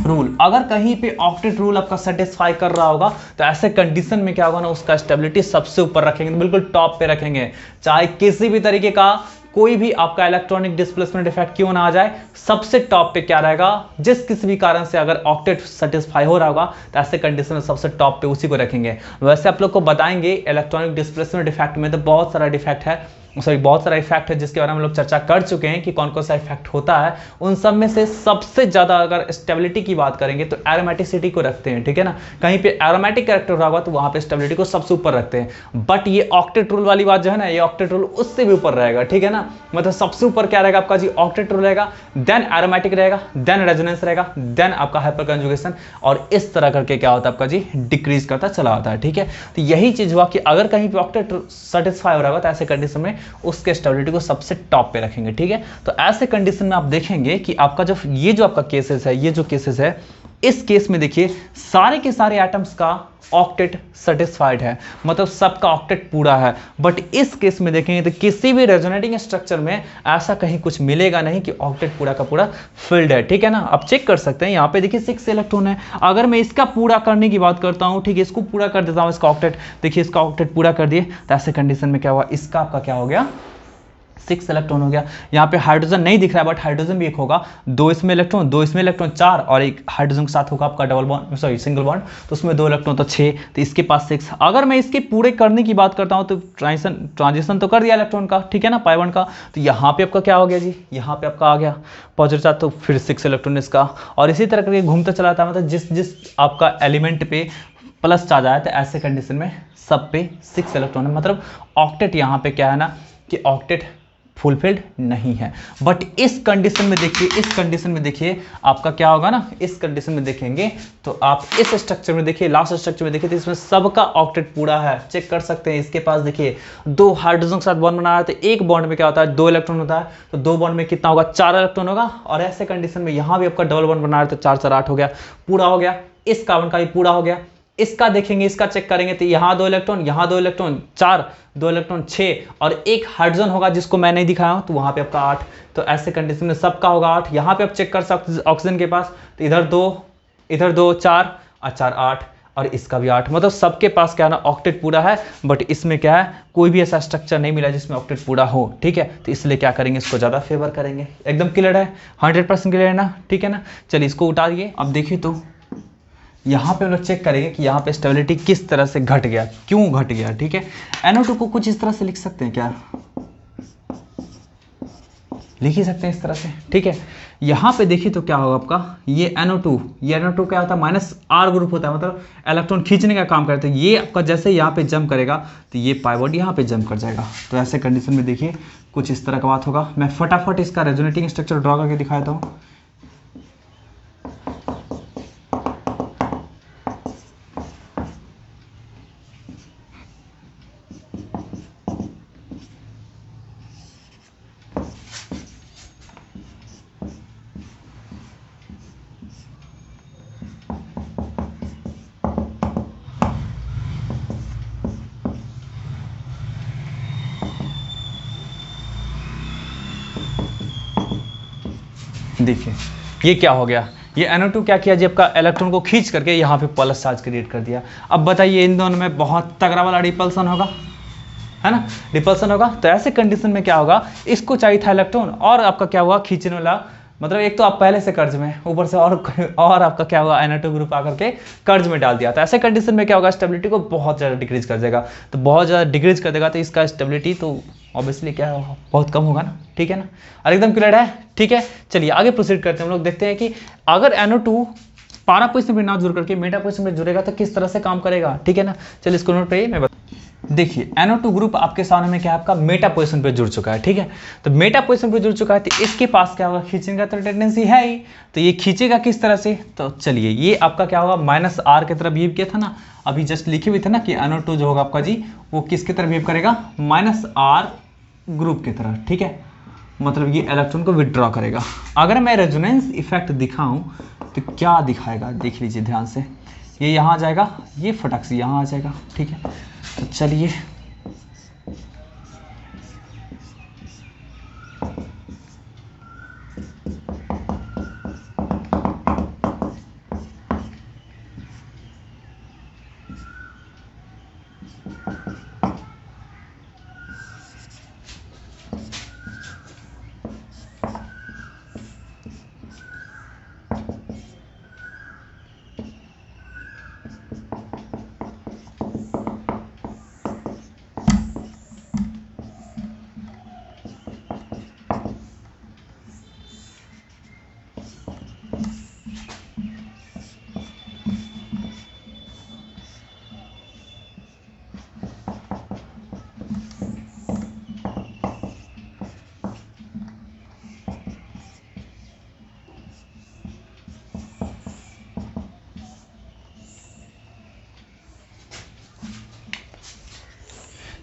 रूल। अगर कहीं पे ऑक्टेट रूल आपका सेटिस्फाई कर रहा होगा तो ऐसे कंडीशन में क्या होगा ना, उसका स्टेबिलिटी सबसे ऊपर रखेंगे, बिल्कुल टॉप पे रखेंगे। चाहे किसी भी तरीके का कोई भी आपका इलेक्ट्रॉनिक डिस्प्लेसमेंट इफेक्ट क्यों ना आ जाए, सबसे टॉप पे क्या रहेगा, जिस किसी भी कारण से अगर ऑक्टेट सेटिस्फाई हो रहा होगा तो ऐसे कंडीशन में सबसे टॉप पे उसी को रखेंगे। वैसे आप लोग को बताएंगे इलेक्ट्रॉनिक डिस्प्लेसमेंट इफेक्ट में तो बहुत सारा डिफेक्ट है, बहुत सारा इफेक्ट है जिसके बारे में हम लोग चर्चा कर चुके हैं कि कौन कौन सा इफेक्ट होता है। उन सब में से सबसे ज्यादा अगर स्टेबिलिटी की बात करेंगे तो एरोमेटिसिटी को रखते हैं, ठीक है ना। कहीं पे एरोमेटिक कैरेक्टर होगा तो वहां पे स्टेबिलिटी को सबसे ऊपर रखते हैं। बट ये ऑक्टेट रूल वाली बात जो है ना, ये ऑक्टेट रूल उससे भी ऊपर रहेगा, ठीक है ना। मतलब सबसे ऊपर क्या रहेगा आपका जी, ऑक्टेट रूल रहेगा, देन एरोमेटिक रहेगा, देन रेजोनेंस रहेगा, देन आपका हाइपर कंजुगेशन, और इस तरह करके क्या होता है आपका जी, डिक्रीज करता चला आता है, ठीक है। तो यही चीज हुआ कि अगर कहीं पे ऑक्टेट सेटिस्फाई हो रहा होगा तो ऐसे कंडीशन में उसके स्टेबिलिटी को सबसे टॉप पे रखेंगे, ठीक है। तो ऐसे कंडीशन में आप देखेंगे कि आपका जो ये जो आपका केसेस है, ये जो केसेस है, इस केस में देखिए सारे के सारे एटम्स का ऑक्टेट सेटिस्फाइड है, मतलब सबका ऑक्टेट पूरा है। बट इस केस में देखेंगे तो किसी भी रेजोनेटिंग स्ट्रक्चर में ऐसा कहीं कुछ मिलेगा नहीं कि ऑक्टेट पूरा का पूरा फिल्ड है, ठीक है ना। आप चेक कर सकते हैं, यहाँ पे देखिए 6 इलेक्ट्रॉन है। अगर मैं इसका पूरा करने की बात करता हूँ, ठीक है, इसको पूरा कर देता हूँ, इसका ऑक्टेट देखिए, इसका ऑक्टेट पूरा कर दिए, तो ऐसे कंडीशन में क्या हुआ, इसका आपका क्या हो गया, 6 इलेक्ट्रॉन हो गया। यहाँ पे हाइड्रोजन नहीं दिख रहा है बट हाइड्रोजन भी एक होगा, 2 इसमें इलेक्ट्रॉन, 2 इसमें इलेक्ट्रॉन, 4, और एक हाइड्रोजन के साथ होगा आपका double bond, sorry single bond, तो उसमें 2 इलेक्ट्रॉन तो 6, तो इसके पास 6। अगर मैं इसके पूरे करने की बात करता हूँ तो ट्रांजिशन तो कर दिया इलेक्ट्रॉन का, ठीक है ना, पाई बॉन्ड का, तो यहाँ पे आपका क्या हो गया जी, यहाँ पे आपका आ गया पॉजिटिव चार्ज, तो फिर 6 इलेक्ट्रॉन इसका, और इसी तरह करके घूमता चला था। मतलब जिस आपका एलिमेंट पे प्लस चार्ज आया तो ऐसे कंडीशन में सब पे 6 इलेक्ट्रॉन है। मतलब ऑक्टेट यहाँ पे क्या है ना कि ऑक्टेट फुलफिल्ड नहीं है। बट इस कंडीशन में देखिए, इस कंडीशन में देखिए आपका क्या होगा ना, इस कंडीशन में देखेंगे तो आप इस स्ट्रक्चर में देखिए, लास्ट स्ट्रक्चर में देखिए, तो इसमें सबका ऑक्टेट पूरा है, चेक कर सकते हैं। इसके पास देखिए 2 हाइड्रोजन के साथ बॉन्ड बना रहा है, तो एक बॉन्ड में क्या होता है, 2 इलेक्ट्रॉन होता है, तो 2 बॉन्ड में कितना होगा, 4 इलेक्ट्रॉन होगा। और ऐसे कंडीशन में यहाँ भी आपका डबल बॉन्ड बना रहा है, तो 4 4 8 हो गया, पूरा हो गया। इस कार्बन का भी पूरा हो गया। इसका देखेंगे, इसका चेक करेंगे तो यहाँ 2 इलेक्ट्रॉन, यहाँ 2 इलेक्ट्रॉन, 4, 2 इलेक्ट्रॉन 6, और एक हाइड्रोजन होगा जिसको मैं नहीं दिखाया हूं, तो वहां पे आपका 8। तो ऐसे कंडीशन में सबका होगा 8। यहाँ पे आप चेक कर सकते ऑक्सीजन के पास, तो इधर 2 4 और 4 8, और इसका भी 8। मतलब सबके पास क्या है ना, ऑक्टेट पूरा है। बट इसमें क्या है, कोई भी ऐसा स्ट्रक्चर नहीं मिला जिसमें ऑक्टेट पूरा हो, ठीक है। तो इसलिए क्या करेंगे, इसको ज्यादा फेवर करेंगे। एकदम क्लियर है, 100% क्लियर है ना, ठीक है ना। चलिए इसको उतारिए। अब देखिए तो यहाँ पे हम लोग चेक करेंगे कि यहाँ पे स्टेबिलिटी किस तरह से घट गया, क्यों घट गया, ठीक है। NO2 को कुछ इस तरह से लिख सकते हैं क्या, लिख ही सकते हैं इस तरह से, ठीक है। यहाँ पे देखिए तो क्या होगा आपका, ये NO2, ये NO2 क्या होता है, -R ग्रुप होता है, मतलब इलेक्ट्रॉन खींचने का काम करता है। ये आपका जैसे यहाँ पे जंप करेगा तो ये पाई बॉन्ड यहाँ पे जंप कर जाएगा। तो ऐसे कंडीशन में देखिए कुछ इस तरह का बात होगा। मैं फटाफट इसका रेजोनेटिंग स्ट्रक्चर ड्रॉ करके दिखाता हूँ। देखिए ये क्या हो गया, ये NO2 क्या किया जी, आपका इलेक्ट्रॉन को खींच करके यहाँ पे प्लस चार्ज क्रिएट कर दिया। अब बताइए इन दोनों में बहुत तगड़ा वाला रिपल्सन होगा, है ना, रिपल्सन होगा। तो ऐसे कंडीशन में क्या होगा, इसको चाहिए था इलेक्ट्रॉन और आपका क्या हुआ, खींचने वाला, मतलब एक तो आप पहले से कर्ज में, ऊपर से और आपका क्या हुआ, NO2 ग्रुप आकर के कर्ज में डाल दिया। तो ऐसे कंडीशन में क्या होगा, स्टेबिलिटी को बहुत ज़्यादा डिक्रीज कर देगा। तो बहुत ज़्यादा डिक्रीज कर देगा तो इसका स्टेबिलिटी तो ऑब्वियसली क्या होगा, बहुत कम होगा ना, ठीक है ना। और एकदम क्लियर है, ठीक है। चलिए आगे प्रोसीड करते हैं। हम लोग देखते हैं कि अगर NO2 पारा पोजिशन में ना जुड़ करके मेटा पोजिशन में जुड़ेगा तो किस तरह से काम करेगा, ठीक है ना। चलिए इसको नोट करिए, मैं देखिए NO2 ग्रुप आपके सामने में क्या है, आपका मेटा पोजीशन पे जुड़ चुका है, ठीक है। तो मेटा पोजीशन पे जुड़ चुका है तो इसके पास क्या होगा, खींचने का तो टेंडेंसी है ही। तो ये खींचेगा किस तरह से, तो चलिए ये आपका क्या होगा, -R की तरफ बिहेव किया था ना, अभी जस्ट लिखे हुए थे ना कि NO2 जो होगा आपका जी वो किसकी तरफ बिहेव करेगा, -R ग्रुप की तरह, ठीक है। मतलब ये इलेक्ट्रॉन को विड्रॉ करेगा। अगर मैं रेजोनेंस इफेक्ट दिखाऊं तो क्या दिखाएगा, देख लीजिए ध्यान से। ये यहाँ आ जाएगा, ये फटक से यहाँ आ जाएगा, ठीक है। तो चलिए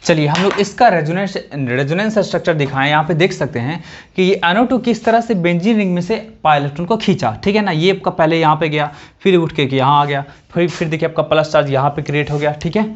चलिए हम लोग इसका रेजोनेंस स्ट्रक्चर दिखाएं। यहाँ पे देख सकते हैं कि ये NO2 किस तरह से बेंजीन रिंग में से पाई इलेक्ट्रॉन को खींचा, ठीक है ना। ये आपका पहले यहाँ पे गया, फिर उठ के यहाँ आ गया, फिर देखिए आपका प्लस चार्ज यहाँ पे क्रिएट हो गया, ठीक है।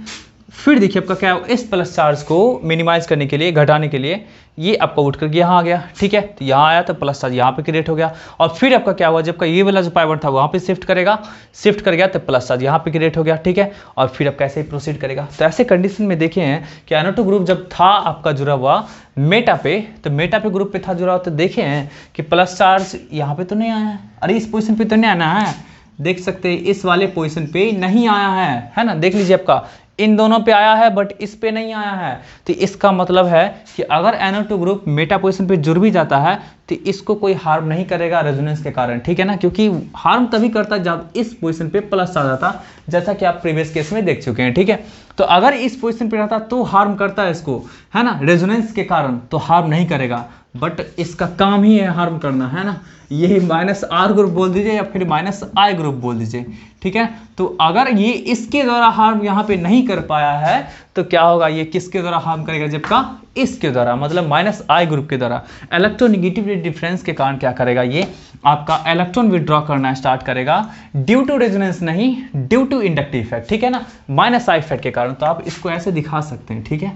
फिर देखिए आपका क्या, इस प्लस चार्ज को मिनिमाइज करने के लिए, घटाने के लिए ये आपका उठ करके यहाँ आ गया, ठीक है। तो यहाँ आया तो प्लस चार्ज यहाँ पे क्रिएट हो गया। और फिर आपका क्या हुआ, जब आपका ये वाला जो पाइवर था वहाँ पे शिफ्ट करेगा, शिफ्ट कर गया तो प्लस चार्ज यहाँ पे क्रिएट हो गया, ठीक है। और फिर आप कैसे ही प्रोसीड करेगा। तो ऐसे कंडीशन में देखे हैं कि NO2 ग्रुप जब था आपका जुड़ा हुआ मेटा पे, तो मेटा पे ग्रुप पे था जुड़ा हुआ, तो देखे हैं कि प्लस चार्ज यहाँ पे तो नहीं आया है, अरे इस पोजिशन पे तो नहीं आना है, देख सकते हैं इस वाले पोजिशन पे नहीं आया है ना। देख लीजिए आपका इन दोनों पे आया है बट इस पे नहीं आया है। तो इसका मतलब है कि अगर NO2 ग्रुप मेटा पोजीशन पे जुड़ भी जाता है तो इसको कोई हार्म नहीं करेगा रेजोनेंस के कारण, ठीक है ना। क्योंकि हार्म तभी करता है जब इस पोजीशन पे प्लस आ जाता, जैसा कि आप प्रीवियस केस में देख चुके हैं, ठीक है। तो अगर इस पोजीशन पे रहता तो हार्म करता है इसको, है ना, रेजोनेंस के कारण, तो हार्म नहीं करेगा। बट इसका काम ही है हार्म करना, है ना। यही -R ग्रुप बोल दीजिए या फिर -I ग्रुप बोल दीजिए, ठीक है। तो अगर ये इसके द्वारा हार्म यहाँ पे नहीं कर पाया है तो क्या होगा, ये किसके द्वारा हार्म करेगा, जबकि इसके द्वारा, मतलब -I ग्रुप के द्वारा इलेक्ट्रोनेगेटिविटी डिफरेंस के कारण क्या करेगा, ये आपका इलेक्ट्रॉन विड्रॉ करना स्टार्ट करेगा ड्यू टू रेजोनेंस नहीं, ड्यू टू इंडक्टिव इफेक्ट, ठीक है ना, -I इफेक्ट के कारण। तो आप इसको ऐसे दिखा सकते हैं, ठीक है।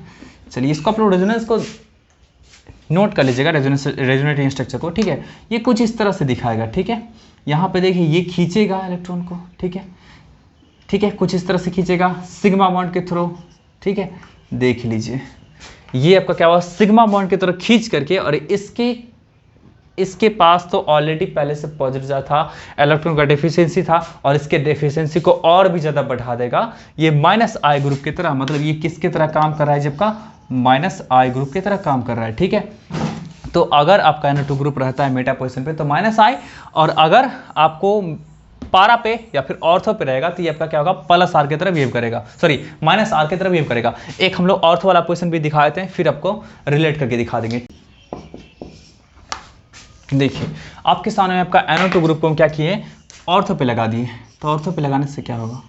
चलिए इसको आप लोग रेजोनेंस को नोट कर लीजिएगा, रेजोनेटिंग स्ट्रक्चर को, ठीक है। ये कुछ इस तरह से दिखाएगा, ठीक है। यहाँ पे देखिए ये खींचेगा इलेक्ट्रॉन को, ठीक है, ठीक है, कुछ इस तरह से खींचेगा सिग्मा बॉन्ड के थ्रू, ठीक है। देख लीजिए ये आपका क्या हुआ, सिग्मा बॉन्ड की तरह खींच करके, और इसके पास तो ऑलरेडी पहले से पॉजिटिव था, इलेक्ट्रॉन का डेफिशिएंसी था, और इसके डेफिशिएंसी को और भी ज़्यादा बढ़ा देगा ये -I ग्रुप की तरह। मतलब ये किसकी तरह काम कर रहा है, जबकि -I ग्रुप की तरह काम कर रहा है, ठीक है। तो अगर आपका NO2 ग्रुप रहता है मेटा पोजीशन पे तो -I, और अगर आपको पारा पे या फिर ऑर्थो पे रहेगा तो ये आपका क्या होगा, +R की तरह बिहेव करेगा, सॉरी -R की तरह बिहेव करेगा। एक हम लोग ऑर्थो वाला पोजीशन भी दिखा देते हैं, फिर आपको रिलेट करके दिखा देंगे। देखिए आपके सामने में आपका NO2 ग्रुप को हम क्या किए, ऑर्थो पे लगा दिए। तो ऑर्थो पे लगाने से क्या होगा,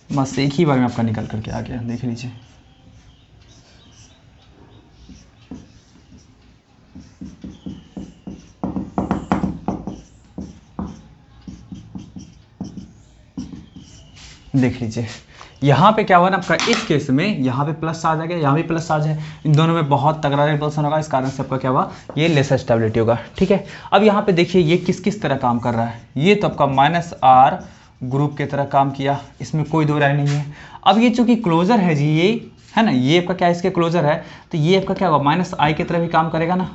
बस एक ही बार में आपका निकल करके आ गया, देख लीजिए। देख लीजिए यहाँ पे क्या हुआ ना आपका, इस केस में यहाँ पे प्लस चार्ज आ गया, यहाँ भी प्लस चार्ज है, इन दोनों में बहुत तगड़ा रिपल्सन होगा, इस कारण से आपका क्या हुआ, ये लेसर स्टेबिलिटी होगा। ठीक है, अब यहाँ पे देखिए ये किस किस तरह काम कर रहा है, ये तो आपका -R ग्रुप की तरह काम किया, इसमें कोई दो राय नहीं है। अब ये चूंकि क्लोजर है जी, ये है ना, ये आपका क्या इसके क्लोजर है, तो ये आपका क्या होगा, -I की तरह भी काम करेगा ना,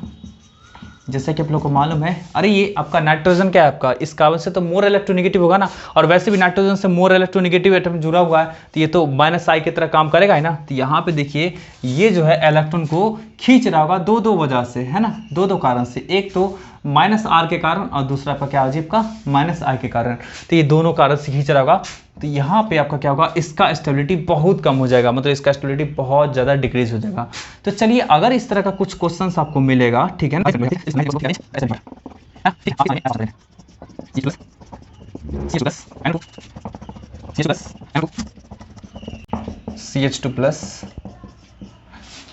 जैसे कि आप लोग को मालूम है। अरे ये आपका नाइट्रोजन क्या है, आपका इस कार्बन से तो मोर इलेक्ट्रोनेगेटिव होगा ना, और वैसे भी नाइट्रोजन से मोर इलेक्ट्रोनेगेटिव एटम जुड़ा हुआ है, तो ये तो -I की तरह काम करेगा है ना। तो यहाँ पे देखिए ये जो है इलेक्ट्रॉन को खींच रहा होगा दो वजह से, है ना, दो कारण से, एक तो -R के कारण और दूसरा आपका क्या होगा आपका -I के कारण, तो ये दोनों कारण से खींच रहा होगा। तो यहाँ पे आपका क्या होगा, इसका स्टेबिलिटी बहुत कम हो जाएगा, मतलब इसका स्टेबिलिटी बहुत ज़्यादा डिक्रीज हो जाएगा। तो चलिए अगर इस तरह का कुछ क्वेश्चंस आपको मिलेगा, ठीक है ना, CH2+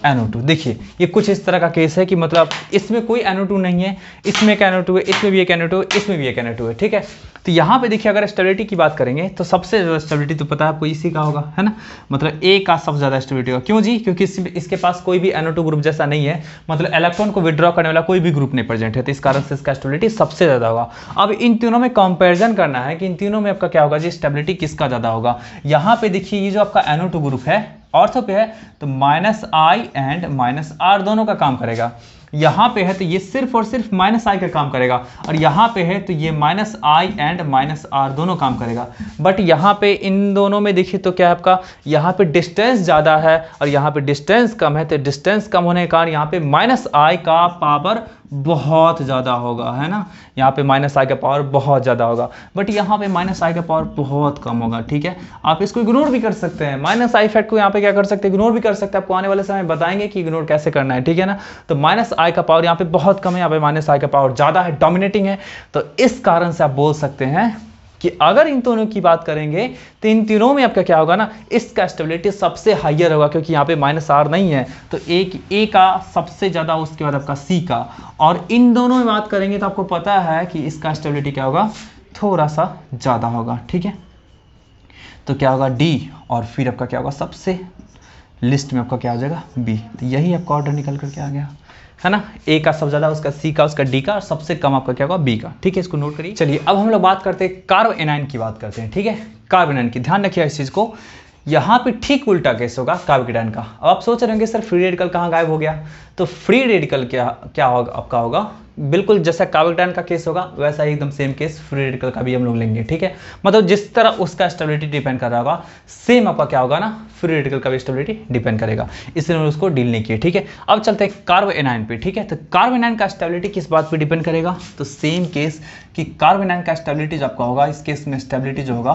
NO2, देखिए ये कुछ इस तरह का केस है कि मतलब इसमें कोई NO2 नहीं है, इसमें एक NO2 है, इसमें भी एक NO2 है, इसमें भी एक NO2 है। ठीक है, तो यहाँ पे देखिए अगर स्टेबिलिटी की बात करेंगे तो सबसे ज़्यादा स्टेबिलिटी तो पता है आपको इसी का होगा, है ना, मतलब A का सबसे ज़्यादा स्टेबिलिटी होगा। क्यों जी, क्योंकि इसके पास कोई भी NO2 ग्रुप जैसा नहीं है, मतलब इलेक्ट्रॉन को विड्रॉ करने वाला कोई भी ग्रुप नहीं प्रेजेंट है, तो इस कारण से इसका स्टेबिलिटी सबसे ज़्यादा होगा। अब इन तीनों में कंपेरिजन करना है कि इन तीनों में आपका क्या होगा जी, स्टेबिलिटी किसका ज़्यादा होगा। यहाँ पे देखिए ये जो आपका NO2 ग्रुप है ऑर्थो पे है तो -I एंड -R दोनों का काम करेगा। यहाँ पे है तो ये सिर्फ और सिर्फ -I का काम करेगा, और यहाँ पे है तो ये -I एंड -R दोनों काम करेगा। बट यहाँ पे इन दोनों में देखिए तो क्या है आपका, यहाँ पे डिस्टेंस ज़्यादा है और यहाँ पे डिस्टेंस कम है, तो डिस्टेंस कम होने के कारण यहाँ पे -I का पावर बहुत ज़्यादा होगा, है ना, यहाँ पे -I का पावर बहुत ज़्यादा होगा, बट यहाँ पे -I का पावर बहुत कम होगा। ठीक है, आप इसको इग्नोर भी कर सकते हैं, -I फैक्ट को यहाँ पे क्या कर सकते हैं, इग्नोर भी कर सकते हैं, आपको आने वाले समय बताएंगे कि इग्नोर कैसे करना है। ठीक है ना, तो -I का पावर यहाँ पे बहुत कम है, यहाँ पे -I का पावर ज़्यादा है, डोमिनेटिंग है, तो इस कारण से आप बोल सकते हैं कि अगर इन दोनों की बात करेंगे तो इन तीनों में आपका क्या होगा ना, इसका स्टेबिलिटी सबसे हाईयर होगा, क्योंकि यहाँ पे -R नहीं है, तो एक A का सबसे ज़्यादा, उसके बाद आपका C का, और इन दोनों में बात करेंगे तो आपको पता है कि इसका स्टेबिलिटी क्या होगा, थोड़ा सा ज़्यादा होगा। ठीक है, तो क्या होगा D, और फिर आपका क्या होगा, सबसे लिस्ट में आपका क्या हो जाएगा B। तो यही आपका ऑर्डर निकल करके आ गया, है ना, A का सबसे ज़्यादा, उसका C का, उसका D का, और सबसे कम आपका क्या होगा B का। ठीक है, इसको नोट करिए। चलिए अब हम लोग बात करते हैं कार्ब एनायन की बात करते हैं। ठीक है, कार्ब एनायन की ध्यान रखिए इस चीज़ को, यहाँ पे ठीक उल्टा केस होगा कार्ब एनायन का। अब आप सोच रहे होंगे सर फ्री रेडिकल कहाँ गायब हो गया, तो फ्री रेडिकल क्या होगा आपका, होगा बिल्कुल जैसा कार्ब एनायन का केस होगा वैसा ही एकदम सेम केस फ्री रेडिकल का भी हम लोग लेंगे। ठीक है, मतलब जिस तरह उसका स्टेबिलिटी डिपेंड कर रहा होगा, सेम आपका क्या होगा ना, फ्री रेडिकल का भी स्टेबिलिटी डिपेंड करेगा, इसलिए मैंने उसको डील नहीं किया। ठीक है, अब चलते हैं कार्ब एनायन पे। ठीक है, तो कार्ब एनायन का स्टेबिलिटी किस बात पे डिपेंड करेगा, तो सेम केस कि कार्ब एनायन का स्टेबिलिटी जो आपका होगा, इस केस में स्टेबिलिटी जो होगा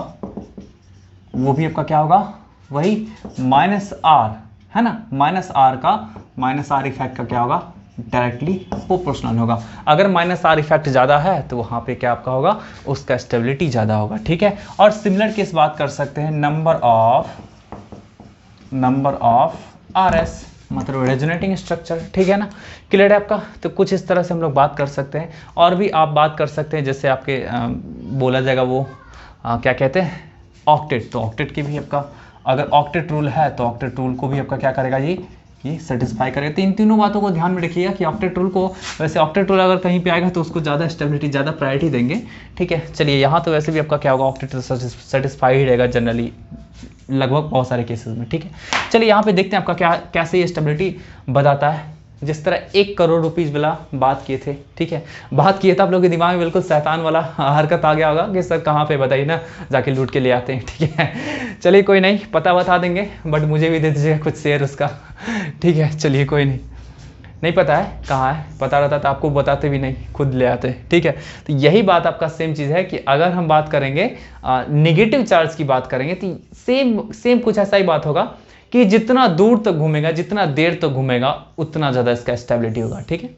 वो भी आपका क्या होगा, वही -R, है ना, -R का, -R इफेक्ट का क्या होगा, डायरेक्टली प्रोपोर्शनल होगा। अगर -R इफेक्ट ज़्यादा है तो वहाँ पे क्या आपका होगा, उसका स्टेबिलिटी ज़्यादा होगा। ठीक है, और सिमिलर केस बात कर सकते हैं नंबर ऑफ RS, मतलब रेजोनेटिंग स्ट्रक्चर। ठीक है ना, क्लियर है आपका। तो कुछ इस तरह से हम लोग बात कर सकते हैं, और भी आप बात कर सकते हैं, जैसे आपके बोला जाएगा वो क्या कहते हैं, ऑक्टेट, तो ऑक्टेट की भी आपका, अगर ऑक्टेट रूल है तो ऑक्टेट रूल को भी आपका क्या करेगा, ये सेटिस्फाई करेगा। तो इन तीनों बातों को ध्यान में रखिएगा कि ऑक्टेट रूल को, वैसे ऑक्टेट रूल अगर कहीं पे आएगा तो उसको ज़्यादा स्टेबिलिटी, ज़्यादा प्रायोरिटी देंगे। ठीक है, चलिए यहाँ तो वैसे भी आपका क्या होगा, ऑक्टेट सेटिस्फाई ही रहेगा जनरली, लगभग बहुत सारे केसेस में। ठीक है, चलिए यहाँ पे देखते हैं आपका कैसे ये स्टेबिलिटी बताता है। जिस तरह 1 करोड़ रुपीज़ वाला बात किए थे, ठीक है, बात किए थे, आप लोगों के दिमाग में बिल्कुल शैतान वाला हरकत आ गया होगा कि सर कहाँ पे बताइए ना, जाके लूट के ले आते हैं। ठीक है, चलिए कोई नहीं, पता बता देंगे, बट मुझे भी दे दीजिएगा कुछ शेयर उसका। ठीक है, चलिए कोई नहीं। नहीं पता है कहाँ है, पता रहता तो आपको बताते भी नहीं, खुद ले आते। ठीक है, तो यही बात आपका सेम चीज़ है कि अगर हम बात करेंगे निगेटिव चार्ज की बात करेंगे तो सेम कुछ ऐसा ही बात होगा कि जितना दूर तक घूमेगा, जितना देर तक घूमेगा, उतना ज़्यादा इसका स्टेबिलिटी होगा। ठीक है,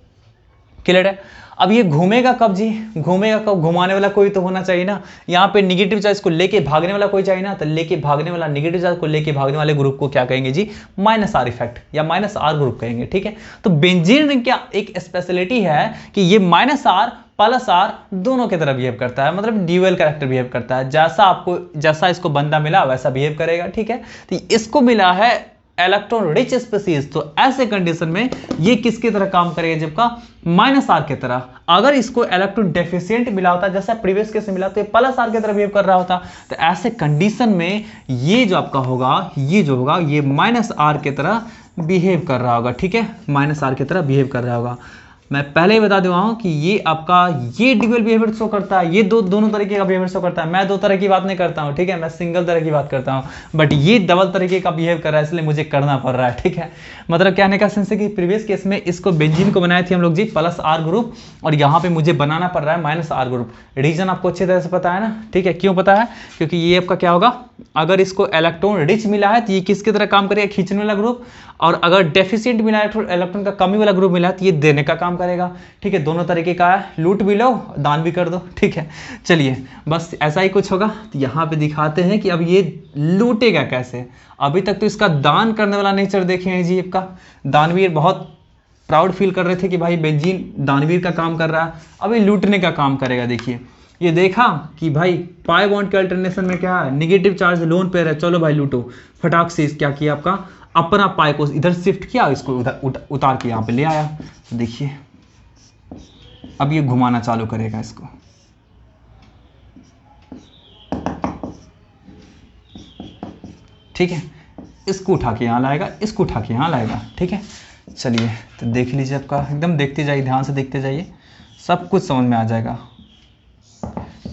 क्लियर है। अब ये घूमेगा कब जी, घूमेगा कब, घुमाने वाला कोई तो होना चाहिए ना। यहाँ पे निगेटिव चार्ज को लेके भागने वाला कोई चाहिए ना, तो लेके भागने वाला, निगेटिव चार्ज को लेके भागने वाले ग्रुप को क्या कहेंगे जी, माइनस आर इफेक्ट या माइनस आर ग्रुप कहेंगे। ठीक है, तो बेंजीन रिंग क्या एक स्पेशलिटी है कि ये माइनस आर प्लस आर दोनों की तरह बिहेव करता है, मतलब ड्यूअल कैरेक्टर बिहेव करता है। जैसा इसको बंदा मिला वैसा बिहेव करेगा। ठीक है, तो इसको मिला है इलेक्ट्रॉन रिच स्पीसीज, तो ऐसे कंडीशन में ये किसकी तरह काम करेगा, जबकि माइनस आर की तरह। अगर इसको इलेक्ट्रॉन डेफिशिएंट मिला होता, जैसा प्रीवियस केस में मिला, तो ये प्लस आर की तरह बिहेव कर रहा होता। तो ऐसे कंडीशन में ये जो आपका होगा, ये जो होगा, ये माइनस आर की तरह बिहेव कर रहा होगा। ठीक है, माइनस आर की तरह बिहेव कर रहा होगा। मैं पहले ही बता देता हूं कि ये आपका ये ड्यूअल बिहेवियर शो करता है, ये दोनों तरीके का बिहेवियर शो करता है। मैं दो तरह की बात नहीं करता हूं, ठीक है, मैं सिंगल तरह की बात करता हूं, बट ये डबल तरीके का बिहेव कर रहा है, इसलिए मुझे करना पड़ रहा है। ठीक है, मतलब कहने का सेंस है कि प्रीवियस केस में इसको बेंजीन को बनाए थे हम लोग जी प्लस आर ग्रुप, और यहाँ पे मुझे बनाना पड़ रहा है माइनस आर ग्रुप। रीजन आपको अच्छी तरह से पता है ना। ठीक है, क्यों पता है, क्योंकि ये आपका क्या होगा, अगर इसको इलेक्ट्रॉन रिच मिला है तो ये किसकी तरह काम करेगा, खींचने वाला ग्रुप, और अगर डेफिशिएंट मिला है, इलेक्ट्रॉन का कमी वाला ग्रुप मिला है तो ये देने का काम करेगा। ठीक है, दोनों तरीके का है, लूट भी लो दान भी कर दो। ठीक है, चलिए बस ऐसा ही कुछ होगा। तो यहाँ पे दिखाते हैं कि अब ये लूटेगा कैसे। अभी तक तो इसका दान करने वाला नेचर देखे हैं जी, आपका दानवीर बहुत प्राउड फील कर रहे थे कि भाई बेंजीन दानवीर का काम कर रहा है, अभी लूटने का काम करेगा। देखिए ये देखा कि भाई पाई बॉन्ड के अल्टरनेशन में क्या है, निगेटिव चार्ज लोन पेयर है, चलो भाई लूटो। फटाक से क्या किया, आपका अपना पाई को इधर शिफ्ट किया, इसको उतार के यहाँ पे ले आया। देखिए अब ये घुमाना चालू करेगा इसको। ठीक है, इसको उठा के यहाँ लाएगा, इसको उठा के यहाँ लाएगा। ठीक है, चलिए तो देख लीजिए, आपका एकदम देखते जाइए, ध्यान से देखते जाइए, सब कुछ समझ में आ जाएगा।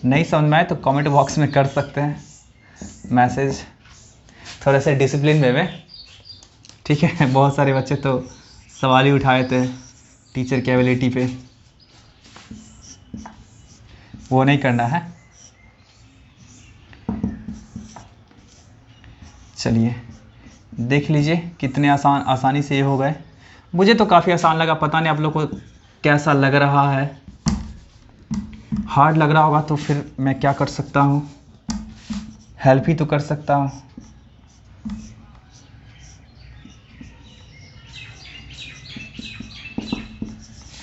नहीं समझ में आए तो कमेंट बॉक्स में कर सकते हैं मैसेज, थोड़ा सा डिसिप्लिन वे में। ठीक है, बहुत सारे बच्चे तो सवाल ही उठाए थे टीचर की एबिलिटी पे, वो नहीं करना है। चलिए देख लीजिए कितने आसानी से ये हो गए। मुझे तो काफ़ी आसान लगा, पता नहीं आप लोग को कैसा लग रहा है। हार्ड लग रहा होगा तो फिर मैं क्या कर सकता हूँ, हेल्प ही तो कर सकता हूँ।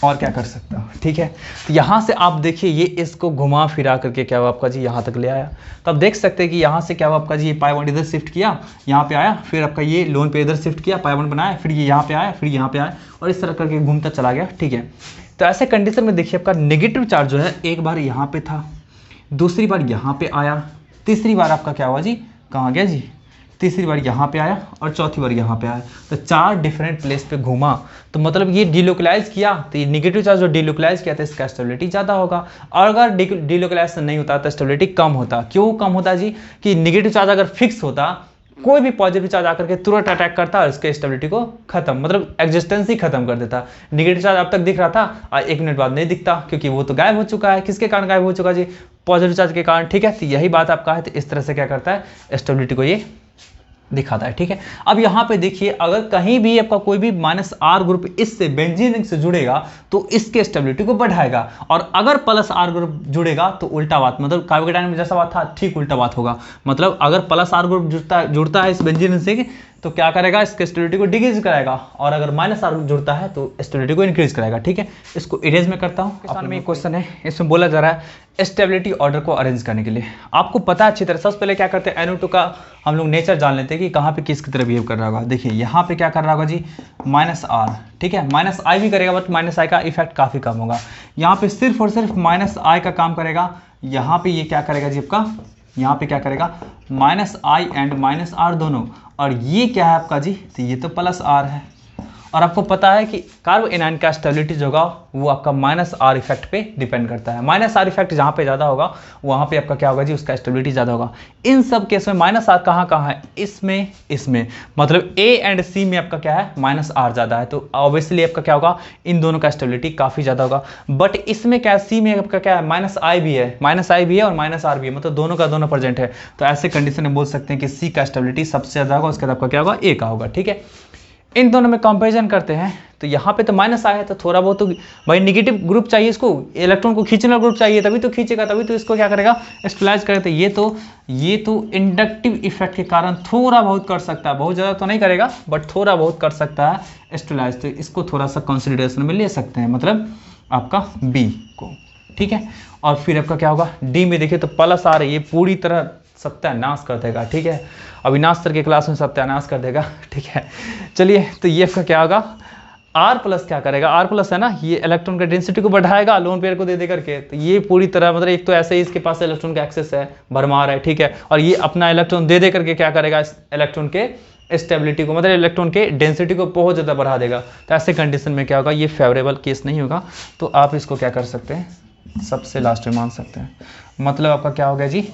और क्या कर सकता हूँ। ठीक है, तो यहाँ से आप देखिए ये इसको घुमा फिरा करके क्या हुआ आपका जी, यहाँ तक ले आया। तो आप देख सकते हैं कि यहाँ से क्या हुआ आपका जी, ये पाई बॉन्ड इधर शिफ्ट किया, यहाँ पे आया, फिर आपका ये लोन पे इधर शिफ्ट किया, पाई बॉन्ड बनाया, फिर ये यहाँ पे आया, फिर यहाँ पे आया, और इस तरह करके घूमता चला गया। ठीक है, तो ऐसे कंडीशन में देखिए आपका नेगेटिव चार्ज जो है एक बार यहाँ पे था, दूसरी बार यहाँ पे आया, तीसरी बार आपका क्या हुआ जी, कहाँ गया जी, तीसरी बार यहाँ पे आया, और चौथी बार यहाँ पे आया। तो 4 डिफरेंट प्लेस पे घूमा, तो मतलब ये डिलोकलाइज किया, तो ये नेगेटिव चार्ज जो डिलोकलाइज किया था इसका स्टेबिलिटी ज़्यादा होगा, और अगर डिलोकलाइजेशन नहीं होता तो स्टेबिलिटी कम होता। क्यों कम होता जी, कि नेगेटिव चार्ज अगर फिक्स होता, कोई भी पॉजिटिव चार्ज आकर के तुरंत अटैक करता और इसके स्टेबिलिटी को खत्म, मतलब एग्जिस्टेंस ही खत्म कर देता। नेगेटिव चार्ज अब तक दिख रहा था और 1 मिनट बाद नहीं दिखता, क्योंकि वो तो गायब हो चुका है। किसके कारण गायब हो चुका जी, पॉजिटिव चार्ज के कारण। ठीक है, तो यही बात आपका है। तो इस तरह से क्या करता है, स्टेबिलिटी को ये दिखाता है। ठीक है, अब यहाँ पे देखिए अगर कहीं भी आपका कोई भी माइनस आर ग्रुप इससे बेंजीन रिंग से जुड़ेगा तो इसके स्टेबिलिटी को बढ़ाएगा, और अगर प्लस आर ग्रुप जुड़ेगा तो उल्टा बात, मतलब कार्बोकेटायन में जैसा बात था ठीक उल्टा बात होगा। मतलब अगर प्लस आर ग्रुप जुड़ता है इस बेंजीन रिंग से तो क्या करेगा, इसके स्टेबिलिटी को डिक्रीज कराएगा, और अगर माइनस आर जुड़ता है तो स्टेबिलिटी को इंक्रीज कराएगा। ठीक है, इसको इरेज में करता हूँ। किसान में एक क्वेश्चन है, इसमें बोला जा रहा है स्टेबिलिटी ऑर्डर को अरेंज करने के लिए आपको पता है अच्छी तरह। सबसे पहले क्या करते हैं, NO2 का हम लोग नेचर जान लेते हैं कि कहाँ पे किसकी तरह बिहेव कर रहा होगा। देखिए यहाँ पे क्या कर रहा होगा जी, माइनस आर। ठीक है, माइनस आई भी करेगा, बट माइनस आई का इफेक्ट काफ़ी कम होगा। यहाँ पे सिर्फ और सिर्फ माइनस आई का काम करेगा। यहाँ पे ये क्या करेगा जी आपका, यहाँ पे क्या करेगा, minus I and minus R दोनों, और ये क्या है आपका जी, तो ये तो प्लस आर है। और आपको पता है कि कार्बो एनायन का स्टेबिलिटी जो होगा वो आपका -R इफेक्ट पे डिपेंड करता है। -R इफेक्ट जहाँ पे ज़्यादा होगा वहाँ पे आपका क्या होगा जी, उसका स्टेबिलिटी ज़्यादा होगा। इन सब केस में -R कहाँ कहाँ है, इसमें मतलब A एंड C में आपका क्या है, -R ज़्यादा है, तो ऑब्वियसली आपका क्या होगा, इन दोनों का स्टेबिलिटी काफ़ी ज़्यादा होगा। बट इसमें क्या है, C में आपका क्या है, -I भी है और -R भी है, मतलब दोनों का दोनों प्रेजेंट है। तो ऐसे कंडीशन में बोल सकते हैं कि C का स्टेबिलिटी सबसे ज़्यादा होगा, उसके बाद आपका क्या होगा, A का होगा। ठीक है, इन दोनों में कंपैरिजन करते हैं तो यहाँ पे तो -I है, तो थोड़ा बहुत तो भाई निगेटिव ग्रुप चाहिए, इसको इलेक्ट्रॉन को खींचने वाला ग्रुप चाहिए, तभी तो खींचेगा, तभी तो इसको क्या करेगा, स्टेबलाइज करेगा। तो ये तो इंडक्टिव इफेक्ट के कारण थोड़ा बहुत कर सकता है, बहुत ज़्यादा तो नहीं करेगा बट थोड़ा बहुत कर सकता है स्टेबलाइज, तो इसको थोड़ा सा कंसिडरेशन में ले सकते हैं, मतलब आपका B को। ठीक है, और फिर आपका क्या होगा, D में देखिए तो +R है, ये पूरी तरह सत्यानाश कर देगा। ठीक है, अविनाश सर के क्लास में सत्यानाश कर देगा। ठीक है, चलिए, तो ये आपका क्या होगा, R+ क्या करेगा, R+ है ना, ये इलेक्ट्रॉन का डेंसिटी को बढ़ाएगा लोन पेयर को दे करके, तो ये पूरी तरह मतलब एक तो ऐसे ही इसके पास इलेक्ट्रॉन का एक्सेस है, भरमार है। ठीक है, और ये अपना इलेक्ट्रॉन दे करके क्या करेगा, इलेक्ट्रॉन के स्टेबिलिटी को, मतलब इलेक्ट्रॉन के डेंसिटी को बहुत ज़्यादा बढ़ा देगा। तो ऐसे कंडीशन में क्या होगा, ये फेवरेबल केस नहीं होगा, तो आप इसको क्या कर सकते हैं, सबसे लास्ट में मान सकते हैं। मतलब आपका क्या होगा जी,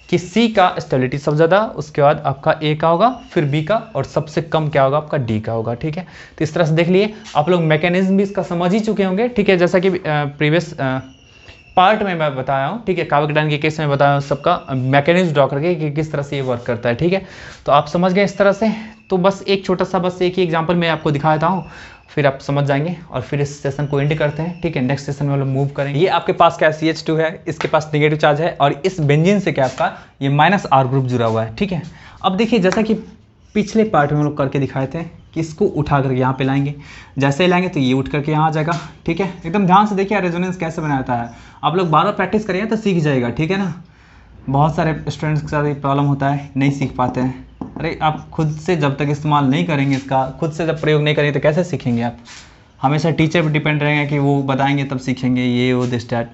कि C का स्टेबिलिटी सबसे ज़्यादा, उसके बाद आपका A का होगा, फिर B का, और सबसे कम क्या होगा, आपका D का होगा। ठीक है, तो इस तरह से देख लिए आप लोग, मैकेनिज्म भी इसका समझ ही चुके होंगे। ठीक है, जैसा कि प्रीवियस पार्ट में मैं बताया हूँ। ठीक है, कार्बन डायन के केस में बताया हूँ सबका मैकेनिज्म ड्रॉ करके कि किस तरह से ये वर्क करता है। ठीक है, तो आप समझ गए इस तरह से। तो बस एक छोटा सा, बस एक ही एग्जाम्पल मैं आपको दिखा देता हूँ, फिर आप समझ जाएंगे, और फिर इस सेशन को एंड करते हैं। ठीक है, नेक्स्ट सेशन में हम लोग मूव करेंगे। ये आपके पास क्या है, CH2 है, इसके पास नेगेटिव चार्ज है, और इस बेंजीन से क्या आपका ये -R ग्रुप जुड़ा हुआ है। ठीक है, अब देखिए जैसा कि पिछले पार्ट में हम लोग करके दिखाए थे कि इसको उठा करके यहाँ पे लाएंगे, जैसे ही लाएंगे तो ये उठ करके यहाँ आ जाएगा। ठीक है, एकदम ध्यान से देखिए रेजोनेंस कैसे बनाता है, आप लोग बार बार प्रैक्टिस करिए तो सीख जाएगा। ठीक है ना, बहुत सारे स्टूडेंट्स के साथ ये प्रॉब्लम होता है, नहीं सीख पाते हैं। अरे आप खुद से जब तक इस्तेमाल नहीं करेंगे इसका, खुद से जब प्रयोग नहीं करेंगे तो कैसे सीखेंगे आप, हमेशा टीचर पर डिपेंड रहेंगे कि वो बताएंगे तब सीखेंगे, ये वो दिस डैट।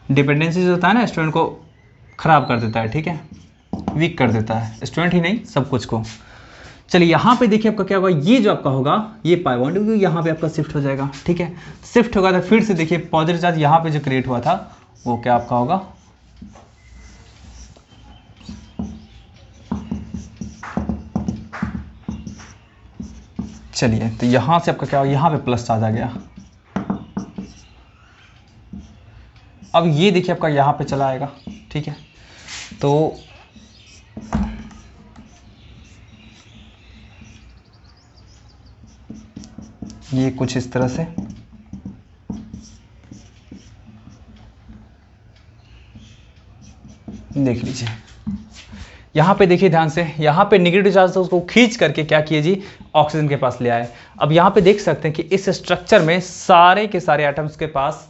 डिपेंडेंसी जो होता है ना, स्टूडेंट को ख़राब कर देता है। ठीक है, वीक कर देता है, स्टूडेंट ही नहीं सब कुछ को। चलिए यहाँ पे देखिए आपका क्या होगा, ये जो आपका होगा ये पाई बॉन्ड यहाँ पे आपका शिफ्ट हो जाएगा। ठीक है, शिफ्ट होगा तो फिर से देखिए पॉजिटिव चार्ज यहाँ पे जो क्रिएट हुआ था वो क्या आपका होगा, चलिए तो यहाँ से आपका क्या होगा, यहाँ पे प्लस चार्ज आ गया। अब ये देखिए आपका यहाँ पे चला आएगा। ठीक है, तो ये कुछ इस तरह से देख लीजिए, यहाँ पे देखिए ध्यान से, यहाँ पे नेगेटिव चार्ज था उसको खींच करके क्या किए जी, ऑक्सीजन के पास ले आए। अब यहाँ पे देख सकते हैं कि इस स्ट्रक्चर में सारे के सारे एटम्स के पास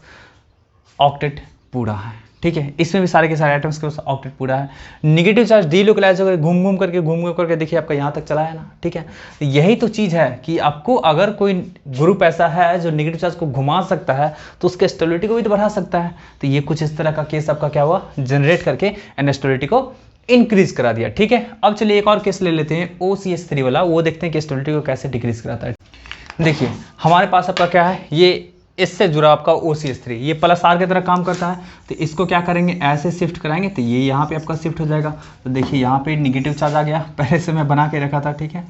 ऑक्टेट पूरा है। ठीक है, इसमें भी सारे के सारे एटम्स के पास ऑक्टेट पूरा है। नेगेटिव चार्ज डीलोकलाइज होकर घूम घूम करके देखिए आपका यहाँ तक चला है ना। ठीक है, तो यही तो चीज़ है कि आपको अगर कोई ग्रुप ऐसा है जो नेगेटिव चार्ज को घुमा सकता है तो उसके स्टेबिलिटी को भी तो बढ़ा सकता है। तो ये कुछ इस तरह का केस आपका क्या हुआ, जनरेट करके एंड स्टेबिलिटी को इंक्रीज करा दिया। ठीक है, अब चलिए एक और केस ले लेते हैं OCH3 वाला, वो देखते हैं कि स्टेबिलिटी को कैसे डिक्रीज कराता है। देखिए हमारे पास आपका क्या है, ये इससे जुड़ा आपका OCH3, ये +R की तरह काम करता है। तो इसको क्या करेंगे, ऐसे शिफ्ट कराएंगे तो ये यहाँ पे आपका शिफ्ट हो जाएगा। तो देखिए यहाँ पे निगेटिव चार्ज आ गया, पहले से मैं बना के रखा था। ठीक है,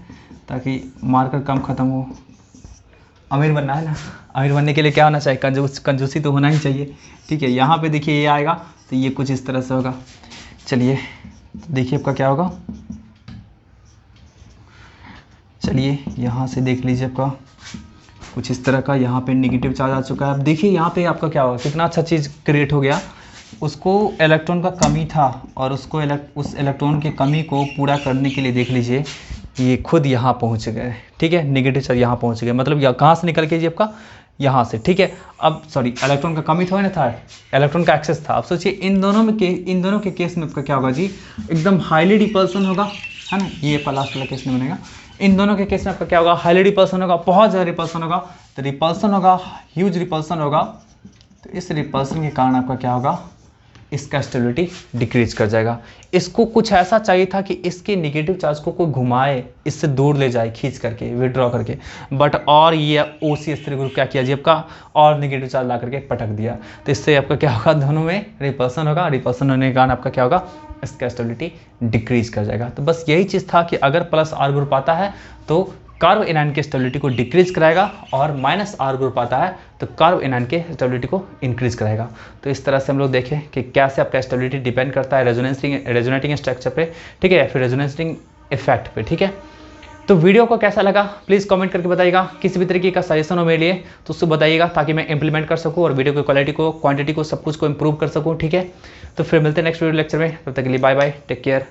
ताकि मार्कर कम ख़त्म हो। अमीर बनना है ना, अमीर बनने के लिए क्या होना चाहिए, कंजूसी तो होना ही चाहिए। ठीक है, यहाँ पे देखिए ये आएगा तो ये कुछ इस तरह से होगा। चलिए देखिए आपका क्या होगा, चलिए यहाँ से देख लीजिए आपका कुछ इस तरह का, यहाँ पे नेगेटिव चार्ज आ चुका है। अब देखिए यहाँ पे आपका क्या होगा, कितना अच्छा चीज़ क्रिएट हो गया। उसको इलेक्ट्रॉन का कमी था और उसको उस इलेक्ट्रॉन की कमी को पूरा करने के लिए देख लीजिए ये खुद यहाँ पहुँच गए। ठीक है, नेगेटिव चार्ज यहाँ पहुँच गए, मतलब कहाँ से निकल के जी आपका, यहाँ से। ठीक है, अब सॉरी इलेक्ट्रॉन का कमी थोड़ा ना था, इलेक्ट्रन का एक्सेस था। अब सोचिए इन दोनों के केस में आपका क्या होगा जी, एकदम हाईली रिपल्सन होगा, है ना। ये लास्ट वाला केस नहीं बनेगा। इन दोनों के केस में आपका क्या होगा, हाईली रिपल्सन होगा, बहुत ज़्यादा रिपल्सन होगा। तो रिपल्सन होगा, ह्यूज रिपल्सन होगा। तो इस रिपल्सन के कारण आपका क्या होगा, इसका स्टेबिलिटी डिक्रीज कर जाएगा। इसको कुछ ऐसा चाहिए था कि इसके निगेटिव चार्ज को कोई घुमाए, इससे दूर ले जाए खींच करके, विड्रॉ करके, बट और ये OCH3 ग्रुप क्या किया जी आपका, और निगेटिव चार्ज ला करके पटक दिया। तो इससे आपका क्या होगा, दोनों में रिपल्सन होगा, रिपल्सन होने के कारण आपका क्या होगा, इसका स्टेबिलिटी डिक्रीज कर जाएगा। तो बस यही चीज़ था कि अगर प्लस R ग्रुप आता है तो कार्ब एनायन की स्टेबिलिटी को डिक्रीज कराएगा, और माइनस R ग्रुप आता है तो कार्ब एनायन के स्टेबिलिटी को इंक्रीज कराएगा। तो इस तरह से हम लोग देखें कि कैसे आपका स्टेबिलिटी डिपेंड करता है रेजोनेटिंग स्ट्रक्चर पे, ठीक है, या फिर रेजोनेटिंग इफेक्ट पे, ठीक है। तो वीडियो को कैसा लगा प्लीज़ कमेंट करके बताइएगा। किसी भी तरीके का सजेशन हो मेरे लिए तो उसको बताइएगा, ताकि मैं इंप्लीमेंट कर सकूँ और वीडियो की क्वालिटी को, क्वांटिटी को, सब कुछ को इंप्रूव कर सकूँ, ठीक है। तो फिर मिलते हैं नेक्स्ट वीडियो लेक्चर में, तब तक के लिए बाय बाय, टेक केयर।